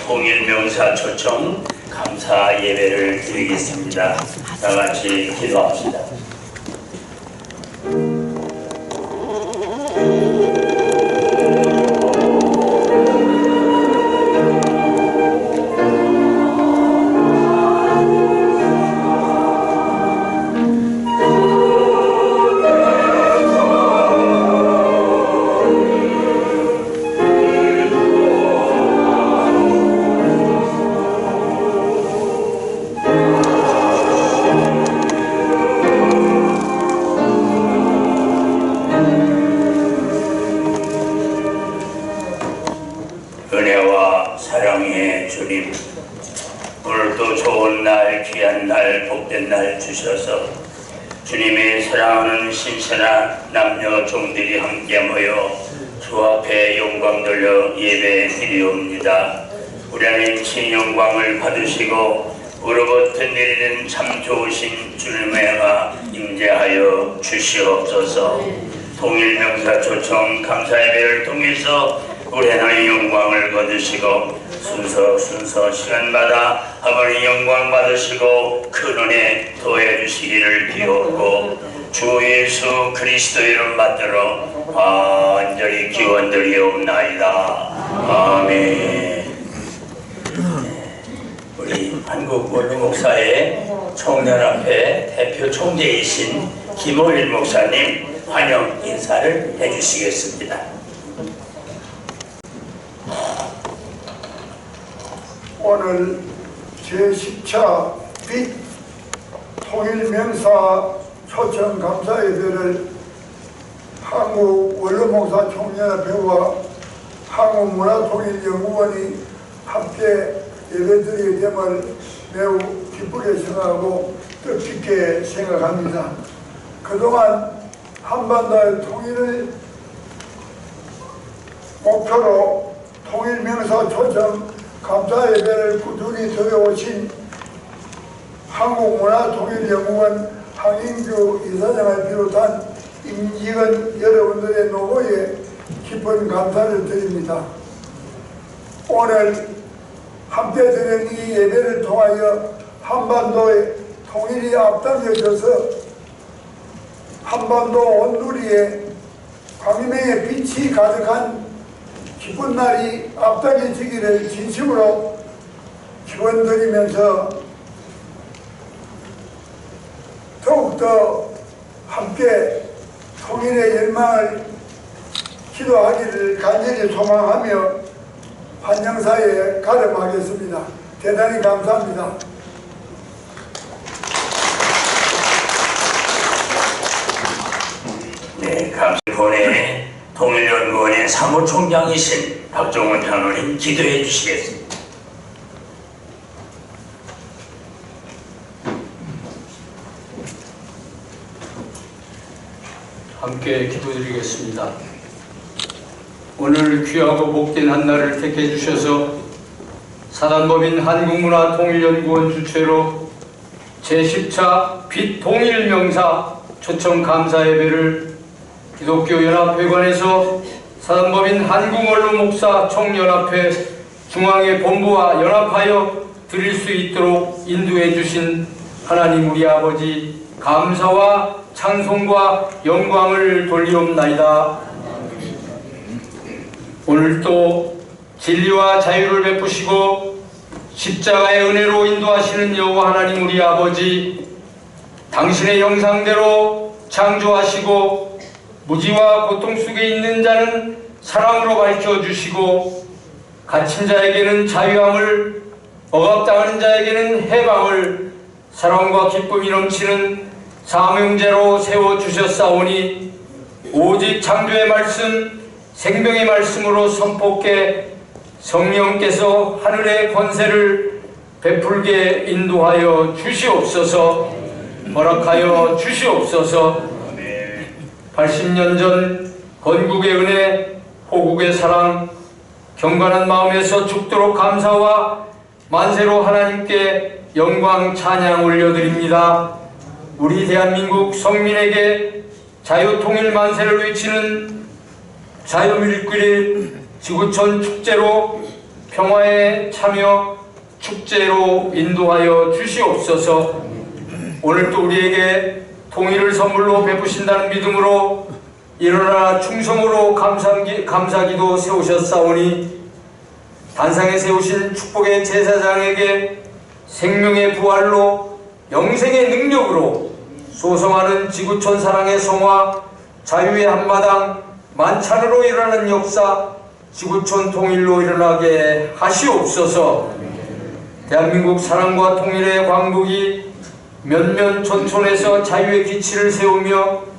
통일명사 초청 감사 예배를 드리겠습니다. 다 같이 기도합시다. 은혜와 사랑의 주님, 오늘도 좋은 날, 귀한 날, 복된 날 주셔서 주님의 사랑하는 신선한 남녀 종들이 함께 모여 주 앞에 영광 돌려 예배 드리옵니다. 우리 하나님 친 영광을 받으시고 우로부터 내리는 참 좋으신 주님의 은혜가 임재하여 주시옵소서. 통일명사 초청 감사 예배를 통해서 우리 하나님 영광을 받으시고 순서 시간마다 아버지 영광 받으시고 큰 은혜 더해 주시기를 비옵고 주 예수 그리스도 이름 받들어 간절히 기원드리옵나이다. 아멘. 우리 한국 원로 목사의 청년합회 대표 총재이신 김호일 목사님 환영 인사를 해주시겠습니다. 오늘 제10차 빛 통일명사 초청 감사 예배를 한국 원로목사 총연합회와 한국문화통일연구원이 함께 예배드리게 됨을 매우 기쁘게 생각하고 뜻깊게 생각합니다. 그동안 한반도의 통일을 목표로 통일명사 초청 감사 예배를 꾸준히 드려오신 한국문화통일연구원 황인규 이사장을 비롯한 임직원 여러분들의 노고에 깊은 감사를 드립니다. 오늘 함께 드리는 이 예배를 통하여 한반도의 통일이 앞당겨져서 한반도 온누리에 광명의 빛이 가득한 기쁜 날이 앞당겨지기를 진심으로 기원드리면서 더욱더 함께 통일의 열망을 기도하기를 간절히 소망하며 환영사에 가름하겠습니다. 대단히 감사합니다. 네, 감사본의 통일연구원의 사무총장이신 박종훈 장로님 기도해 주시겠습니다. 함께 기도드리겠습니다. 오늘 귀하고 복된 한날을 택해 주셔서 사단법인 한국문화통일연구원 주최로 제10차 빛통일명사 초청 감사 예배를 기독교연합회관에서 사단법인 한국원로목사 총연합회 중앙회 본부와 연합하여 드릴 수 있도록 인도해 주신 하나님 우리 아버지 감사와 찬송과 영광을 돌리옵나이다. 오늘도 진리와 자유를 베푸시고 십자가의 은혜로 인도하시는 여호와 하나님 우리 아버지, 당신의 형상대로 창조하시고 무지와 고통 속에 있는 자는 사랑으로 밝혀주시고 갇힌 자에게는 자유함을, 억압당하는 자에게는 해방을, 사랑과 기쁨이 넘치는 사명제로 세워주셨사오니 오직 창조의 말씀, 생명의 말씀으로 선포께 성령께서 하늘의 권세를 베풀게 인도하여 주시옵소서. 허락하여 주시옵소서. 80년 전 건국의 은혜, 호국의 사랑, 경건한 마음에서 죽도록 감사와 만세로 하나님께 영광 찬양 올려드립니다. 우리 대한민국 성민에게 자유통일 만세를 외치는 자유밀길의 지구촌 축제로 평화에 참여 축제로 인도하여 주시옵소서. 오늘 또 우리에게 통일을 선물로 베푸신다는 믿음으로 일어나 충성으로 감사기도 세우셨사오니 단상에 세우신 축복의 제사장에게 생명의 부활로 영생의 능력으로 소성하는 지구촌 사랑의 성화, 자유의 한마당, 만찬으로 일어나는 역사, 지구촌 통일로 일어나게 하시옵소서. 대한민국 사랑과 통일의 광복이 면면 전촌에서 자유의 기치를 세우며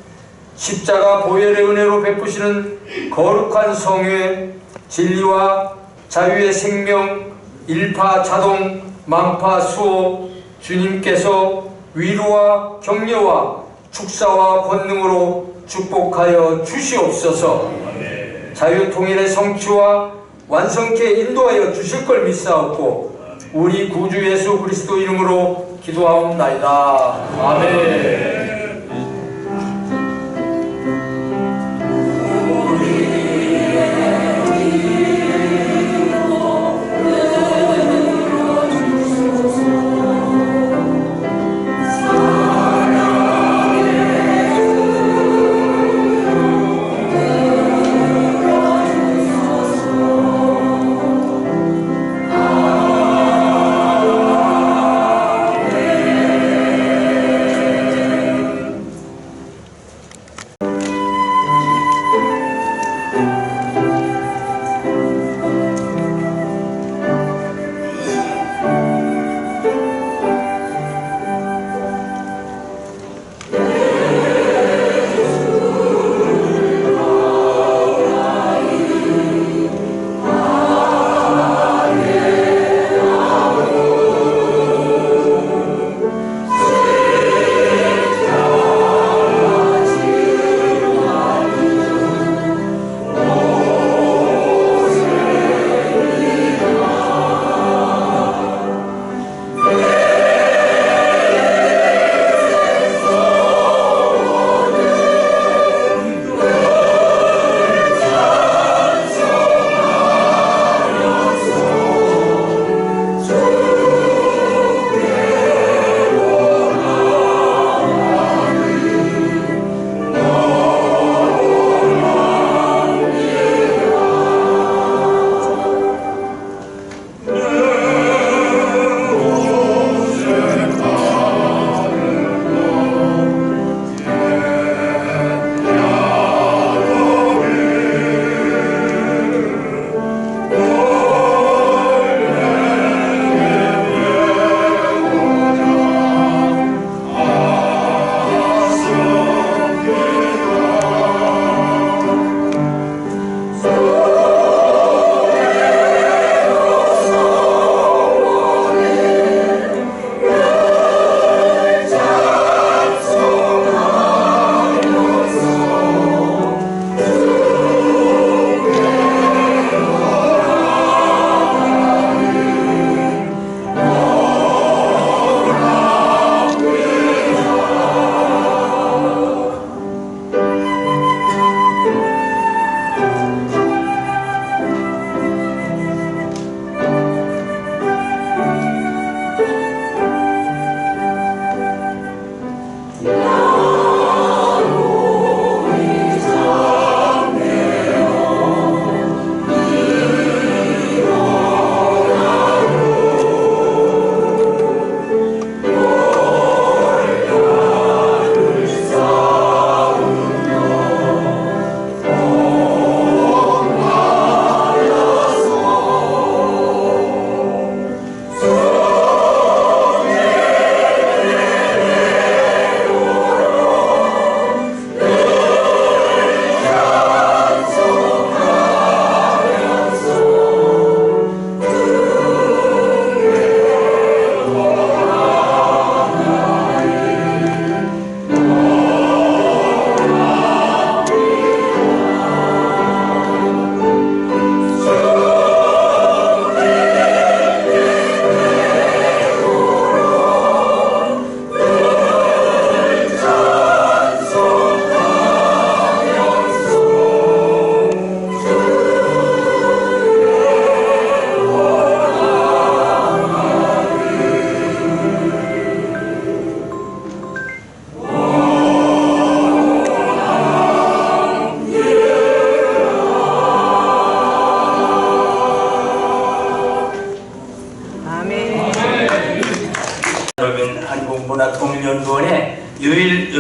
십자가 보혈의 은혜로 베푸시는 거룩한 성회, 진리와 자유의 생명, 일파 자동, 만파 수호, 주님께서 위로와 격려와 축사와 권능으로 축복하여 주시옵소서. 자유통일의 성취와 완성케 인도하여 주실 걸 믿사옵고 우리 구주 예수 그리스도 이름으로 기도하옵나이다. 아멘.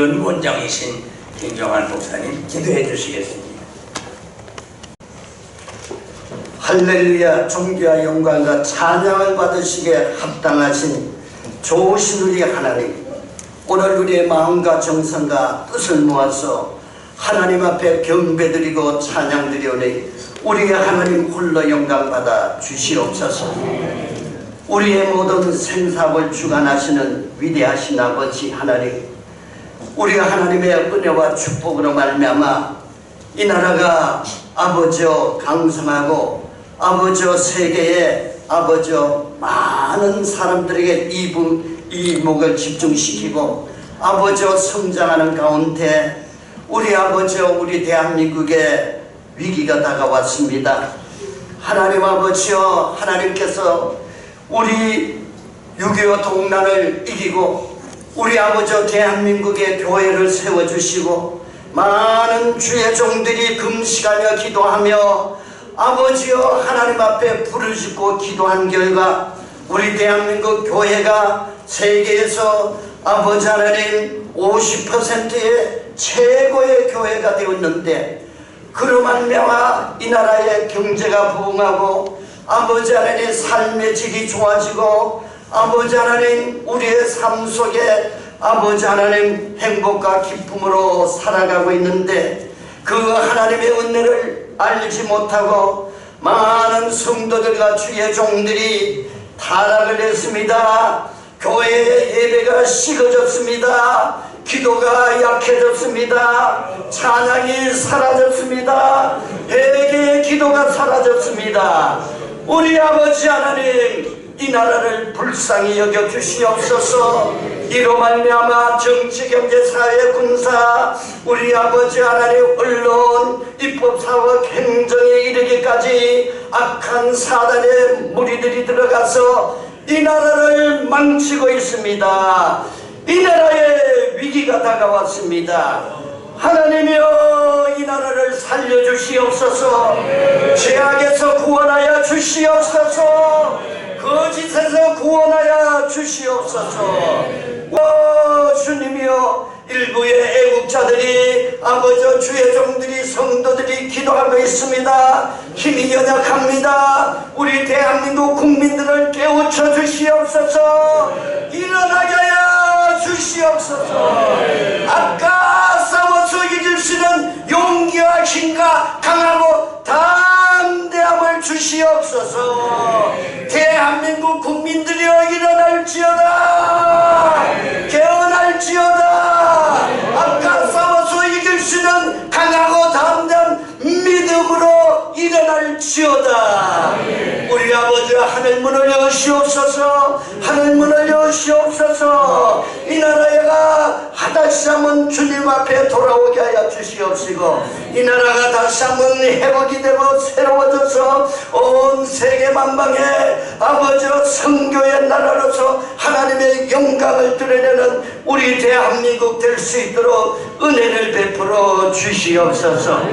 연구원장이신 김정환 목사님 기도해 주시겠습니다. 할렐루야. 존귀와 영광과 찬양을 받으시기에 합당하신 좋으신 우리 하나님, 오늘 우리의 마음과 정성과 뜻을 모아서 하나님 앞에 경배드리고 찬양드리오니 우리의 하나님 홀로 영광받아 주시옵소서. 우리의 모든 생사를 주관하시는 위대하신 아버지 하나님, 우리 하나님의 은혜와 축복으로 말미암아 이 나라가 아버지여 강성하고 아버지여 세계에 아버지여 많은 사람들에게 이목을 집중시키고 아버지여 성장하는 가운데 우리 아버지여 우리 대한민국에 위기가 다가왔습니다. 하나님 아버지여, 하나님께서 우리 6.25 동란을 이기고 우리 아버지여 대한민국의 교회를 세워주시고 많은 주의 종들이 금식하며 기도하며 아버지여 하나님 앞에 부르짖고 기도한 결과 우리 대한민국 교회가 세계에서 아버지 하나님 50%의 최고의 교회가 되었는데, 그로 말미암아 이 나라의 경제가 부흥하고 아버지 하나님 삶의 질이 좋아지고 아버지 하나님 우리의 삶 속에 아버지 하나님 행복과 기쁨으로 살아가고 있는데, 그 하나님의 은혜를 알지 못하고 많은 성도들과 주의 종들이 타락을 했습니다. 교회의 예배가 식어졌습니다. 기도가 약해졌습니다. 찬양이 사라졌습니다. 회개의 기도가 사라졌습니다. 우리 아버지 하나님, 이 나라를 불쌍히 여겨 주시옵소서. 이로 말미암아 정치, 경제, 사회, 군사, 우리 아버지 하나님 언론, 입법, 사법, 행정에 이르기까지 악한 사단의 무리들이 들어가서 이 나라를 망치고 있습니다. 이 나라에 위기가 다가왔습니다. 하나님이여, 이 나라를 살려주시옵소서. 죄악에서 구원하여 주시옵소서. 거짓에서 구원하여 주시옵소서. 주님이여, 일부의 애국자들이 아버지 주의 종들이 성도들이 기도하고 있습니다. 힘이 연약합니다. 우리 대한민국 국민들을 깨우쳐 주시옵소서. 일어나게 하여 주시옵소서. 아까 싸워서 이길 수 있는 용기와 힘과 강하고 담대함을 주시옵소서. 대한민국 국민들이여 일어날지어다. 깨어날지어다. 아까 싸워서 이길 수 있는 강하고 담대한 믿음으로 일어날지어다. 우리 아버지 하늘 문을 여시옵소서. 하늘 문을 여시옵소서. 이 나라가 다시 한번 주님 앞에 돌아오게 하여 주시옵시고, 이 나라가 다시 한번 회복이 되고 새로워져서 온 세계 만방에 아버지 성교의 나라로서 하나님의 영광을 드러내는 우리 대한민국 될 수 있도록 은혜를 베풀어 주시옵소서.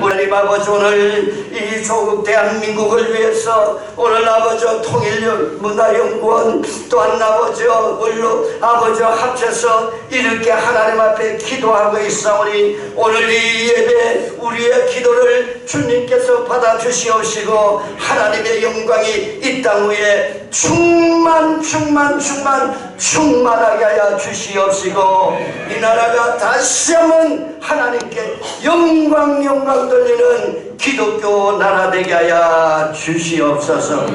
우리 아버지 오늘 이 조국 대한민국을 위해서 오늘 아버지 통일문화연구원 또한 아버지 언론 아버지 합쳐서 이렇게 하나님 앞에 기도하고 있사오니 오늘 이 예배 우리의 기도를 주님께서 받아주시옵시고 하나님의 영광이 이 땅 위에 충만하게 하여 주시옵시고 이 나라가 다시 한번 하나님께 영광 돌리는 기독교 나라 되게 하여 주시옵소서.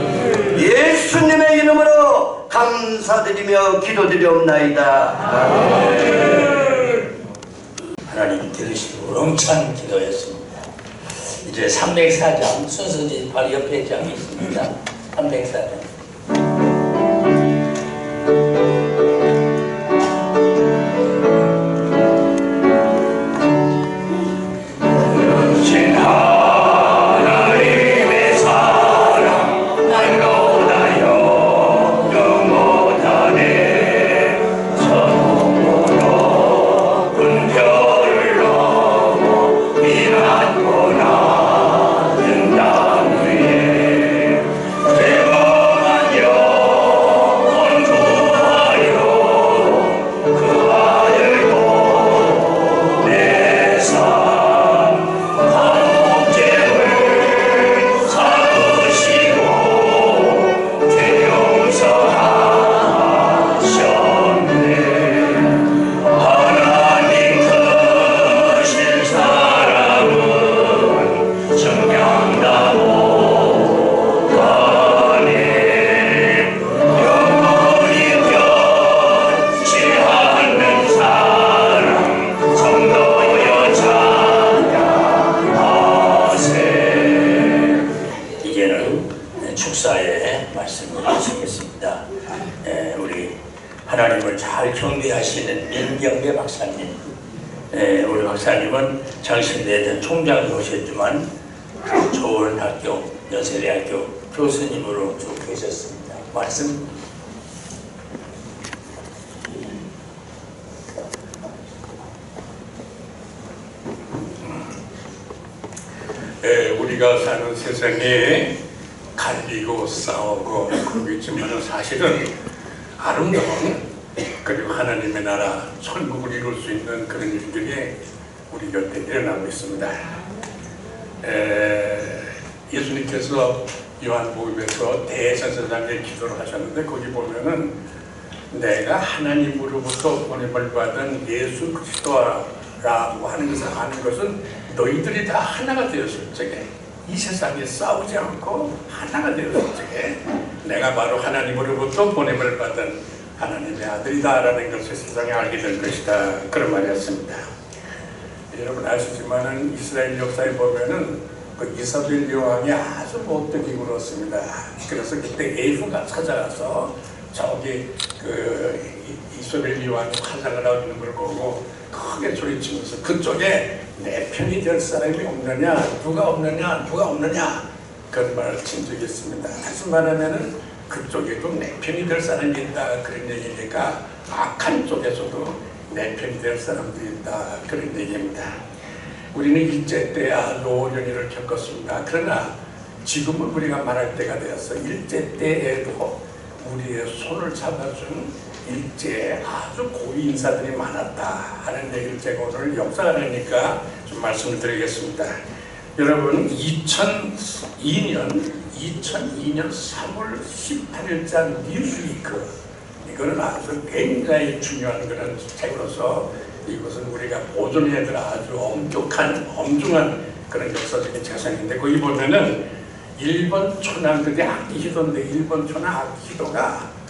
예수님의 이름으로 감사드리며 기도드리옵나이다. 하나님 들으시고 우렁찬 기도였습니다. 이제 304장 순서지 바로 옆에 장이 있습니다. 304장. 대범한 축사의 말씀을 하시겠습니다. 우리 하나님을 잘 경배하시는 민경배 박사님, 우리 박사님은 장신대대 총장도 오셨지만 좋은 학교, 연세대학교 교수님으로 쭉 계셨습니다. 말씀. 우리가 사는 세상에 갈리고 싸우고 그러고 있지만 사실은 아름다운 그리고 하나님의 나라 천국을 이룰 수 있는 그런 일들이 우리 곁에 일어나고 있습니다. 예수님께서 요한복음에서 대제사장의 기도를 하셨는데 거기 보면은 내가 하나님으로부터 보냄을 받은 예수 그리스도라고 하는 것을 아는 것은 너희들이 다 하나가 되었을 적에 이 세상에 싸우지 않고 하나가 되었을 적에 내가 바로 하나님으로부터 보냄을 받은 하나님의 아들이다라는 것을 세상에 알게 될 것이다, 그런 말이었습니다. 여러분 아시지만은 이스라엘 역사에 보면은 그 이사벨 여왕이 아주 못되게 굴었습니다. 그래서 그때 에후가 찾아가서 저기 그 이사벨 여왕이 화장을 하고 있는 걸 보고 크게 소리치면서 그쪽에 내 편이 될 사람이 없느냐, 누가 없느냐 그런 말을 친 적이 있습니다. 다시 말하면은 그쪽에도 내 편이 될 사람이 있다, 그런 얘기니까 악한 쪽에서도 내 편이 될 사람도 있다, 그런 얘기입니다. 우리는 일제 때야 노년을 겪었습니다. 그러나 지금은 우리가 말할 때가 되었어. 일제 때에도 우리의 손을 잡아준 일제에 아주 고위 인사들이 많았다 하는 얘기를 제가 오늘 역사가 되니까 좀 말씀을 드리겠습니다. 여러분 2002년 3월 18일자 뉴스위크, 이거는 아주 굉장히 중요한 그런 책으로서 이것은 우리가 보존해야 될 아주 엄중한 그런 역사적인 자산인데 거기 보면은 일본 초낭들이 악기시도인데 일본 초낭 악기시도가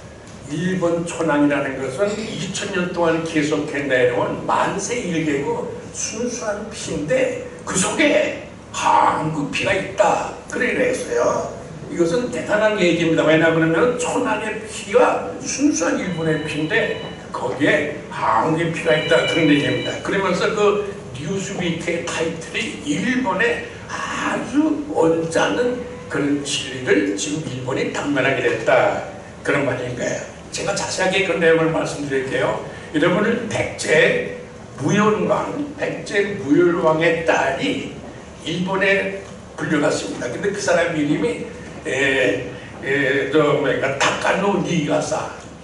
일본 초낭이라는 것은 2000년 동안 계속해 내려온 만세 일개고 순수한 피인데 그 속에 한국 피가 있다, 그래 했어요. 이것은 대단한 얘기입니다. 왜냐 그러면 초낭의 피가 순수한 일본의 피인데 거기에 한국의 피가 있다, 그런 얘기입니다. 그러면서 그 뉴스위크의 타이틀이 일본의 아주 언짢은 그런 진리를 지금 일본이 당면하게 됐다, 그런 말인 거예요. 제가 자세하게 그 내용을 말씀드릴게요. 여러분은 백제 무열왕의 딸이 일본에 불려갔습니다. 근데 그 사람 이름이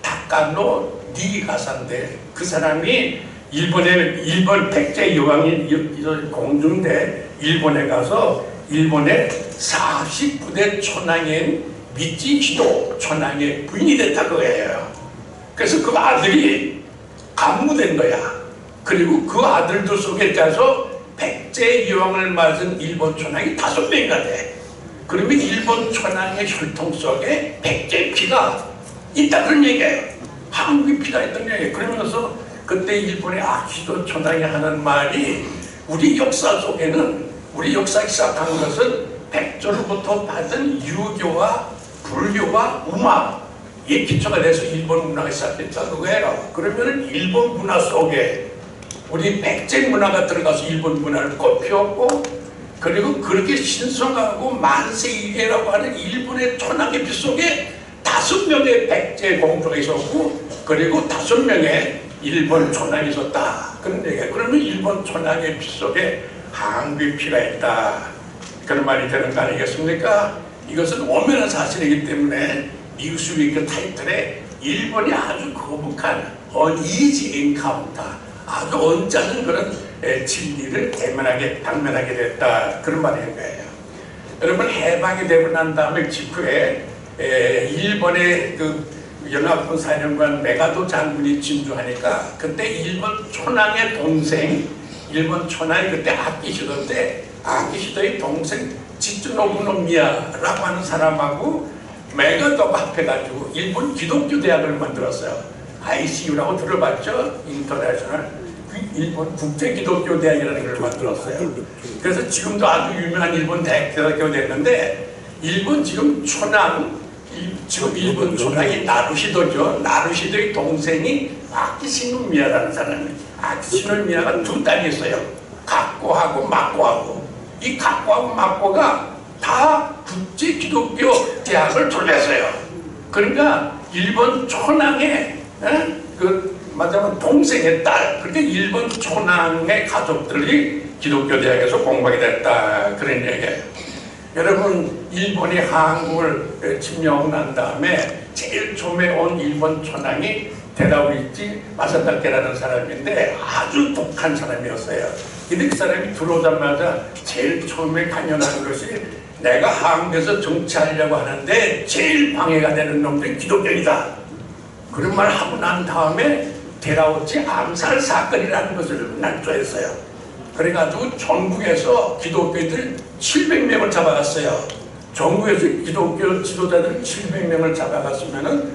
타카노 니가사인데 그 사람이 일본 백제 여왕이 공주인데 일본에 가서 일본의 49대 초낭인 미치히도 초낭의 부인이 됐다 그거예요. 그래서 그 아들이 간무된 거야. 그리고 그 아들들 속에 짜서 백제 여왕을 맞은 일본 초낭이 5명이나 돼. 그러면 일본 초낭의 혈통 속에 백제 피가 있다, 그런 얘기예요. 한국의 피가 있다는 얘기예요. 그러면서 그때 일본의 아키도 초낭이 하는 말이 우리 역사 속에는, 우리 역사 시작한 것은 백조로부터 받은 유교와 불교와 음악이 기초가 돼서 일본 문화가 시작됐다 그거예요. 그러면 일본 문화 속에 우리 백제 문화가 들어가서 일본 문화를 꽃피웠고, 그리고 그렇게 신성하고 만세일계라고 하는 일본의 초낭의 피 속에 5명의 백제 공주가 있었고, 그리고 5명의 일본 초낭이 있었다, 그런 얘기예요. 그러면 일본 초낭의 피 속에 한국의 피가 있다, 그런 말이 되는 거 아니겠습니까? 이것은 엄연한 사실이기 때문에 뉴스위크 타이틀에 일본이 아주 거북한 uneasy encounter, 아주 언짢은 그런 진리를 당면하게 됐다, 그런 말인 거예요. 여러분 해방이 되고 난 다음에 직후에 일본의 그 연합군 사령관 메가도 장군이 진주하니까 그때 일본 초낭의 동생, 일본 초낭이 그때 아키시도인데 아키시도의 동생 지츠노부노미야라고 하는 사람하고 메가도가 합해가지고 일본 기독교 대학을 만들었어요. ICU라고 들어봤죠? 인터내셔널 일본 국제 기독교 대학이라는 걸 만들었어요. 그래서 지금도 아주 유명한 일본 대학교가 됐는데 일본 지금 지금 일본 초랑이 나루히도죠. 나루히도의 동생이 아키시노미야라는 사람이, 아키시노미야가 두 딸이 있어요. 각고하고 막고하고. 이 각고하고 막고가 다 국제 기독교 대학을 졸업했어요. 그러니까 일본 초랑의 말하자면 동생의 딸, 그러니까 일본 초랑의 가족들이 기독교 대학에서 공부하게 됐다, 그런 얘기예요. 여러분, 일본이 한국을 침략하고 난 다음에 제일 처음에 온 일본 초랑이 데라우이치 마사다케라는 사람인데 아주 독한 사람이었어요. 근데 그 사람이 들어오자마자 제일 처음에 강연하는 것이, 내가 한국에서 정치하려고 하는데 제일 방해가 되는 놈들이 기독교이다, 그런 말 하고 난 다음에 데라우이치 암살 사건이라는 것을 난조했어요. 그래가지고 전국에서 기독교인들 700명을 잡아갔어요. 전국에서 기독교 지도자들 700명을 잡아갔으면은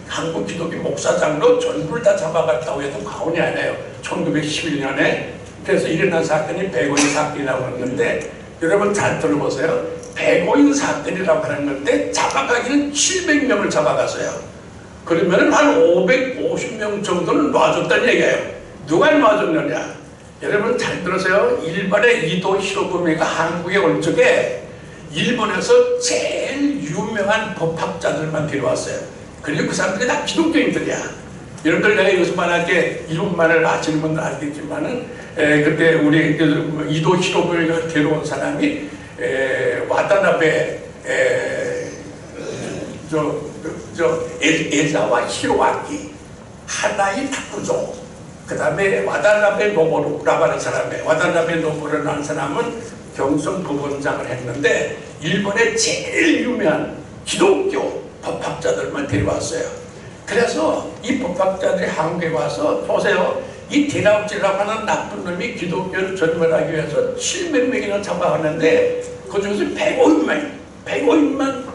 한국 기독교 목사장로 전부를 다 잡아갔다고 해도 과언이 아니에요. 1911년에. 그래서 일어난 사건이 백오인 사건이라고 하는데, 여러분 잘 들어보세요. 백오인 사건이라고 하는 건데 잡아가기는 700명을 잡아갔어요. 그러면 한 550명 정도는 놔줬다는 얘기예요. 누가 놔줬느냐? 여러분 잘 들으세요. 일본의 이도 히로부미가 한국에 올 적에 일본에서 제일 유명한 법학자들만 데려왔어요. 그리고 그 사람들이 다 기독교인들이야. 여러분들 내가 이것을 만약에 일본말을 아시는 분들 알겠지만은 그때 우리 이도 히로부미가 데려온 사람이 와타나베 에자와 히로아키, 하나이 타쿠조, 그 다음에 와다나베 노보루라고 하는 사람이에요. 와다나베 노보루라는 사람은 경성 부원장을 했는데 일본의 제일 유명한 기독교 법학자들만 데려왔어요. 그래서 이 법학자들이 한국에 와서 보세요. 이 데라우치라고 하는 나쁜 놈이 기독교를 전멸하기 위해서 700명이나 잡아왔는데 그 중에서 150만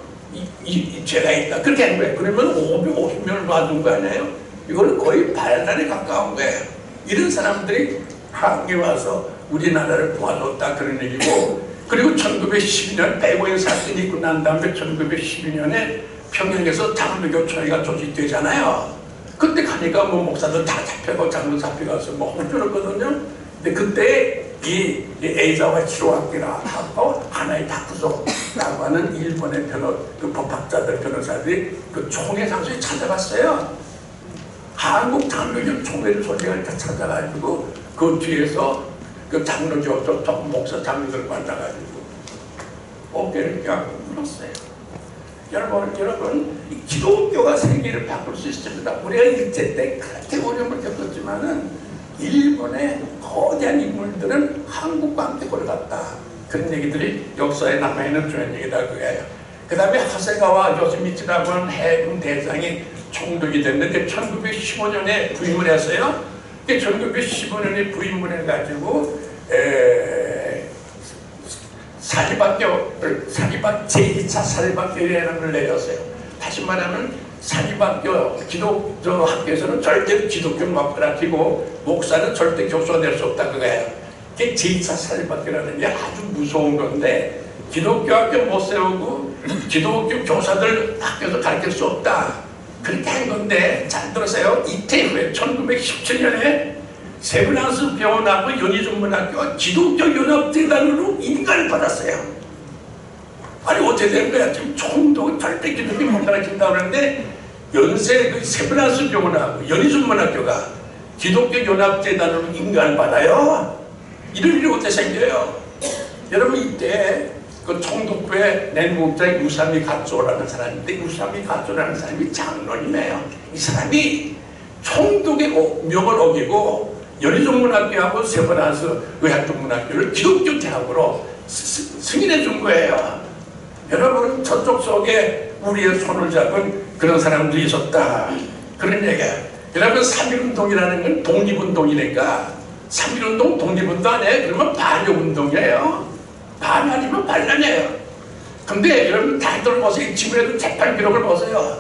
이 죄가 있다, 그렇게 한 거예요. 그러면 550명을 놔둔 거 아니에요? 이거는 거의 반란에 가까운 거예요. 이런 사람들이 한국에 와서 우리나라를 도와줬다, 그런 얘기고. 그리고 1912년 백오인 사건이 있고 난 다음에 1912년에 평양에서 장로교 총회가 조직되잖아요. 그때 가니까 뭐 목사들 다 잡혀가고 장로 잡혀가서 뭐 홈줄었거든요. 근데 그때 이 에이자와 히로아키라 하고 하나의 다쿠조라고 하는 일본의 그 법학자들, 변호사들이 그 총회 장소에 찾아갔어요. 한국 장로교 총회를 소개할 때 찾아가지고 그 뒤에서 그 장로교 목사 장로들 만나가지고 어깨를 껴안고 물었어요. 여러분, 이 기독교가 세계를 바꿀 수 있습니다. 우리가 일제 때 그렇게 어려움을 겪었지만은 일본의 거대한 인물들은 한국과 함께 걸어갔다, 그런 얘기들이 역사에 남아있는 중요한 얘기다, 그거예요. 그 다음에 하세가와 요시미치라고 하는 해군 대장이 총독이 됐는데 1915년에 부임을 했어요. 1915년에 부임을 해가지고 제2차 사립학교라는 걸 내렸어요. 다시 말하면 사립학교, 기독교 학교에서는 절대 기독교를 못 가르치고 목사는 절대 교수가 될 수 없다, 그거예요. 그게 제2차 사립학교라는 게 아주 무서운 건데, 기독교 학교 못 세우고 기독교 교사들 학교에서 가르칠 수 없다, 그렇게 한 건데, 잘 들으세요. 이때 후에 1917년에 세브란스 병원하고 연희전문학교가 기독교 연합재단으로 인가를 받았어요. 아니 어떻게 된 거야? 지금 총독은 절대 기독교 못 가르친다고 그러는데 연세 그 세브란스 병원하고 연희전문학교가 기독교 연합재단으로 인가를 받아요. 이런 일이 어떻게 생겨요? 여러분, 이때 그 총독부에 내무국장이 우사미 가쪼라는 사람인데, 우사미 가쪼라는 사람이 장로님이에요. 이 사람이 총독의 명을 어기고 연희전문학교하고 세브란스 의학전문학교를 기독교 대학으로 승인해 준 거예요. 여러분, 저쪽 속에 우리의 손을 잡은 그런 사람들이 있었다, 그런 얘기예요. 여러분, 3.1운동이라는 건 독립운동이니까 3.1운동 독립운동 아니에요? 그러면 반역운동이에요. 반 아니면 반란이에요. 근데 여러분 다 들어보세요. 지금에도 재판 기록을 보세요.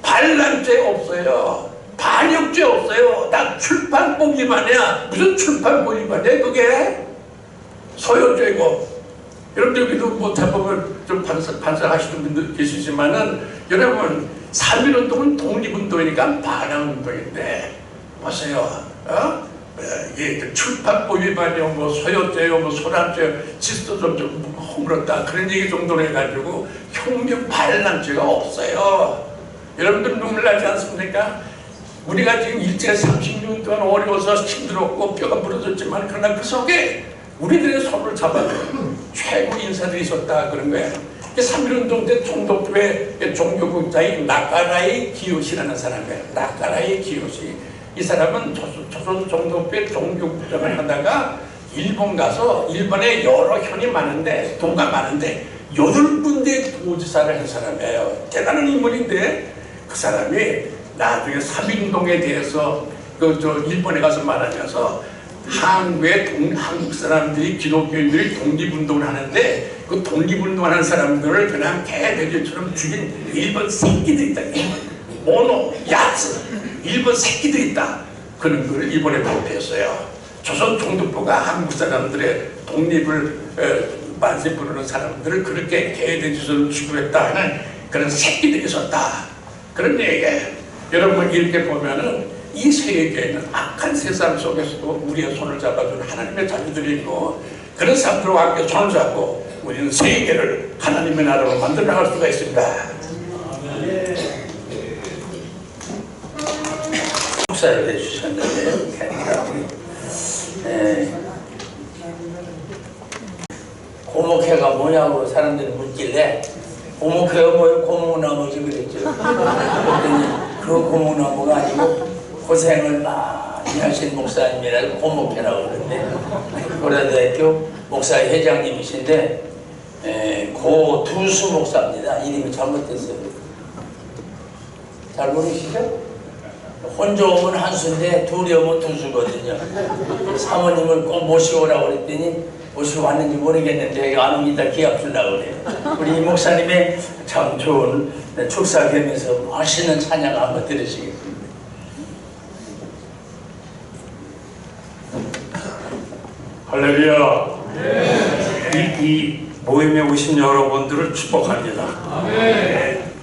반란죄 없어요. 반역죄 없어요. 다 출판법 위반이야. 무슨 출판법 위반이야 그게? 소요죄고. 여러분 여기도 뭐 대법을 좀 반성하시는 분들 계시지만은 여러분 3.1운동은 독립운동이니까 반항운동인데 보세요. 이 출판법 위반이요, 뭐 소요죄요, 뭐 소란죄요, 질서 좀 허물었다 그런 얘기 정도로 해가지고 혁명 반란죄가 없어요. 여러분들 눈물 나지 않습니까? 우리가 지금 일제 30년 동안 어려워서 힘들었고 뼈가 부러졌지만 그러나 그 속에 우리들의 손을 잡아준 최고 인사들이 있었다 그런 거예요. 3.1운동 때 총독부의 종교국장이 나카라이 기요시라는 사람이에요. 나카라이 기요시. 이 사람은 조선 총독부의 종교국장을 하다가 일본 가서 일본에 여러 현이 많은데 도가 많은데 8군데 도지사를 한 사람이에요. 대단한 인물인데 그 사람이 나중에 3.1운동에 대해서 일본에 가서 말하면서 한국 사람들이 기독교인들이 독립운동을 하는데 그 독립운동하는 사람들을 그냥 개돼지처럼 죽인 일본 새끼들이 있다. 모노, 야츠, 일본 새끼들이 있다. 그런 걸 일본에 발표했어요. 조선 총독부가 한국 사람들의 독립을 만세 부르는 사람들을 그렇게 개돼지처럼 취급했다 하는 그런 새끼들이 있었다. 그런 얘기예요. 여러분 이렇게 보면은 이 세계에는 악한 세상 속에서도 우리의 손을 잡아준 하나님의 자녀들이 있고 그런 사람들과 함께 손을 잡고 우리는 세계를 하나님의 나라로 만들어 나갈 수가 있습니다. 축사를 해주셨는데 고목회가 뭐냐고 사람들이 묻길래 고목회가 뭐예요? 고목나무지 그랬죠. 그랬더니 그 고목나무가 아니고 고생을 많이 하신 목사님이라고 고목회라고 그러는데 고려대학교 목사의 회장님이신데 고두수 목사입니다. 이름이 잘못됐어요. 잘 모르시죠? 혼자 오면 한수인데 둘이 오면 두수거든요. 사모님을 꼭 모시고 오라고 그랬더니 모시고 왔는지 모르겠는데 안 오면 이따 기합 주려고 그래요. 우리 이 목사님의 참 좋은 축사 겸해서 멋있는 찬양 한번 들으시겠습니다. 할렐루야. 이 모임에 오신 여러분들을 축복합니다.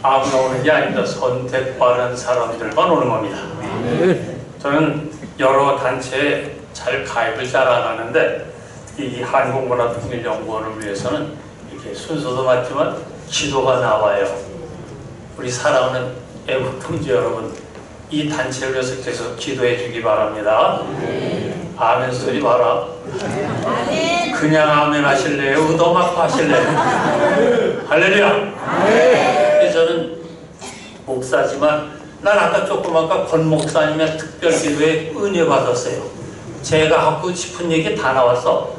아무나 오는 게 아닙니다. 선택받은 사람들만 오는 겁니다. 저는 여러 단체에 잘 가입을 잘 안 하는데 이 한국문화통일연구원을 위해서는 이렇게 순서도 맞지만 기도가 나와요. 우리 사랑하는 애국 형제 여러분, 이 단체를 위해서 계속 기도해 주기 바랍니다. 아멘 소리 봐라. 그냥 아멘 하실래요? 의도막 하실래요? 할렐루야. 저는 목사지만 난 아까 조금 아까 권 목사님의 특별기도에 은혜 받았어요. 제가 하고 싶은 얘기 다 나왔어.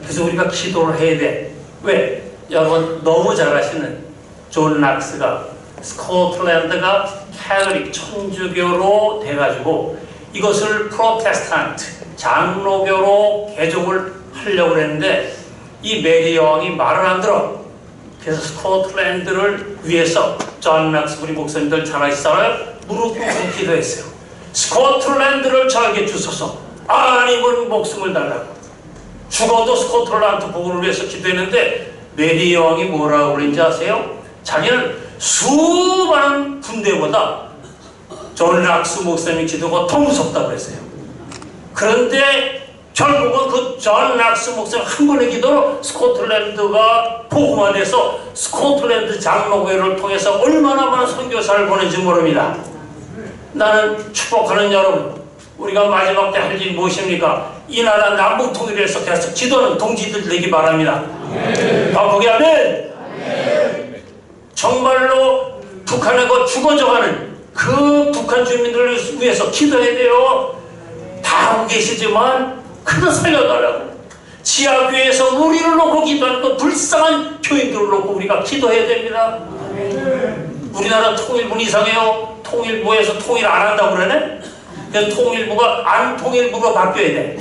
그래서 우리가 기도를 해야 돼. 왜? 여러분 너무 잘 아시는 존 락스가 스코틀랜드가 캐톨릭 천주교로 돼가지고 이것을 프로테스탄트 장로교로 개종을 하려고 했는데 이 메리 여왕이 말을 안 들어. 그래서 스코틀랜드를 위해서 존 락스 우리 목사님들 잘 아시잖아요. 무릎 꿇고 기도했어요. 스코틀랜드를 저에게 주소서. 아니면 목숨을 달라고. 죽어도 스코틀랜드 복원을 위해서 기도했는데 메리 여왕이 뭐라고 그랬는지 아세요? 자기는 수많은 군대보다 존 락스 목사님 기도가 더 무섭다고 그랬어요. 그런데 결국은 그 존 락스 목사님 한 번의 기도로 스코틀랜드가 복음화돼서 스코틀랜드 장로교회를 통해서 얼마나 많은 선교사를 보낸지 모릅니다. 나는 축복하는 여러분, 우리가 마지막 때 할 일이 무엇입니까? 이 나라 남북 통일을 해서 계속 기도는 동지들 되기 바랍니다. 거기 아멘. 정말로 북한에 죽어져가는 그 북한 주민들을 위해서 기도해야 돼요. 다 하고 계시지만 그거 살려달라고. 지하교회에서 우리를 놓고 기도하는 그 불쌍한 교인들을 놓고 우리가 기도해야 됩니다. 우리나라 통일부는 이상해요. 통일부에서 통일 안 한다고 그러네? 그래서 통일부가 안 통일부로 바뀌어야 돼.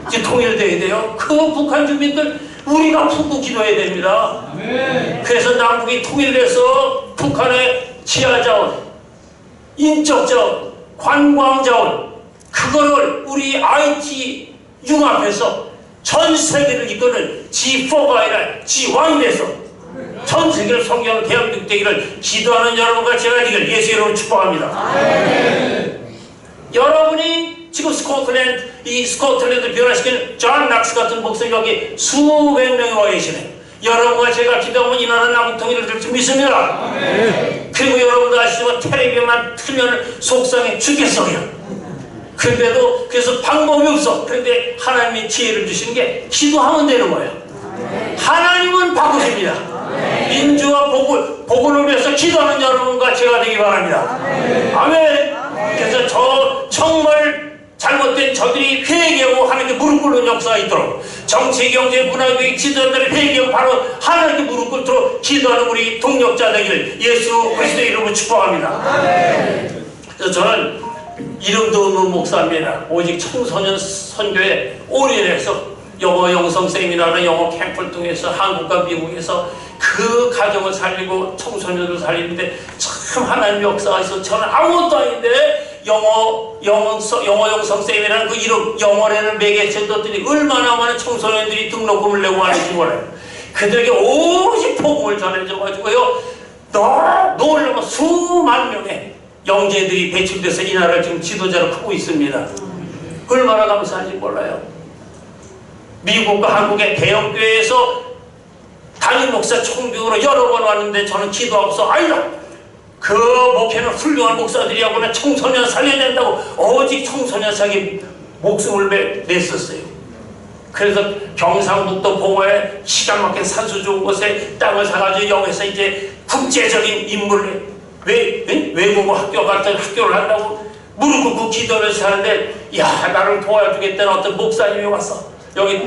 이제 통일돼야 돼요. 그 북한 주민들 우리가 품고 기도해야 됩니다. 그래서 남북이 통일돼서 북한의 지하자원, 인적자원, 관광자원 그거를 우리 IT 융합해서 전 세계를 이끄는 G4가 아니라 G1이 돼서 전 세계를 성경을 대한민국 되기를 기도하는 여러분과 제가 되기를 예수 이름으로 축복합니다. 여러분이 지금 스코틀랜드 변화시키는 존 락스 같은 목사님 여기 수백 명이 와 계시네. 여러분과 제가 기도하면 이 나라 남북 통일을 될 줄 믿습니다. 그리고 여러분도 아시지만 텔레비전만 틀면 속상해 죽겠어요. 그런데도 그래서 방법이 없어. 그런데 하나님이 지혜를 주시는 게 기도하면 되는 거예요. 하나님은 바꾸십니다. 민주와 복을 위해서 기도하는 여러분과 제가 되기 바랍니다. 아멘. 그래서 저 정말 잘못된 저들이 회개하고 하나님께 무릎 꿇는 역사가 있도록 정치, 경제, 문화의 지도자들이 회개하고 바로 하나님께 무릎 꿇도록 기도하는 우리 동력자 되기를 예수 그리스도의 이름으로 축복합니다. 그래서 저는 이름도 없는 목사입니다. 오직 청소년 선교에 올인해서 영어 영성 세미나나 영어 캠프를 통해서 한국과 미국에서 그 가정을 살리고 청소년을 살리는데 참 하나님 역사가 있어서 저는 아무것도 아닌데 영어 영성 세미나라는 그 이름 영어라는 매개체를 뒀더니 얼마나 많은 청소년들이 등록금을 내고 하는지 몰라요. 그들에게 오직 복음을 전해줘가지고요 놀라운 수만 명의 영재들이 배출돼서 이 나라를 지금 지도자로 크고 있습니다. 얼마나 감사한지 몰라요. 미국과 한국의 대형교회에서 담임 목사 총비으로 여러 번 왔는데 저는 기도하고서 아니다. 그 목회는 훌륭한 목사들이하고는 청소년 살려야 된다고 오직 청소년 살기 목숨을 냈었어요. 그래서 경상북도 봉화에 기가 막힌 산수 좋은 곳에 땅을 사가지고 여기서 이제 국제적인 인물을 외국어 학교 같은 학교를 한다고 무릎 꿇고 기도하면서 하는데 야 나를 도와주겠다는 어떤 목사님이 왔어. 여기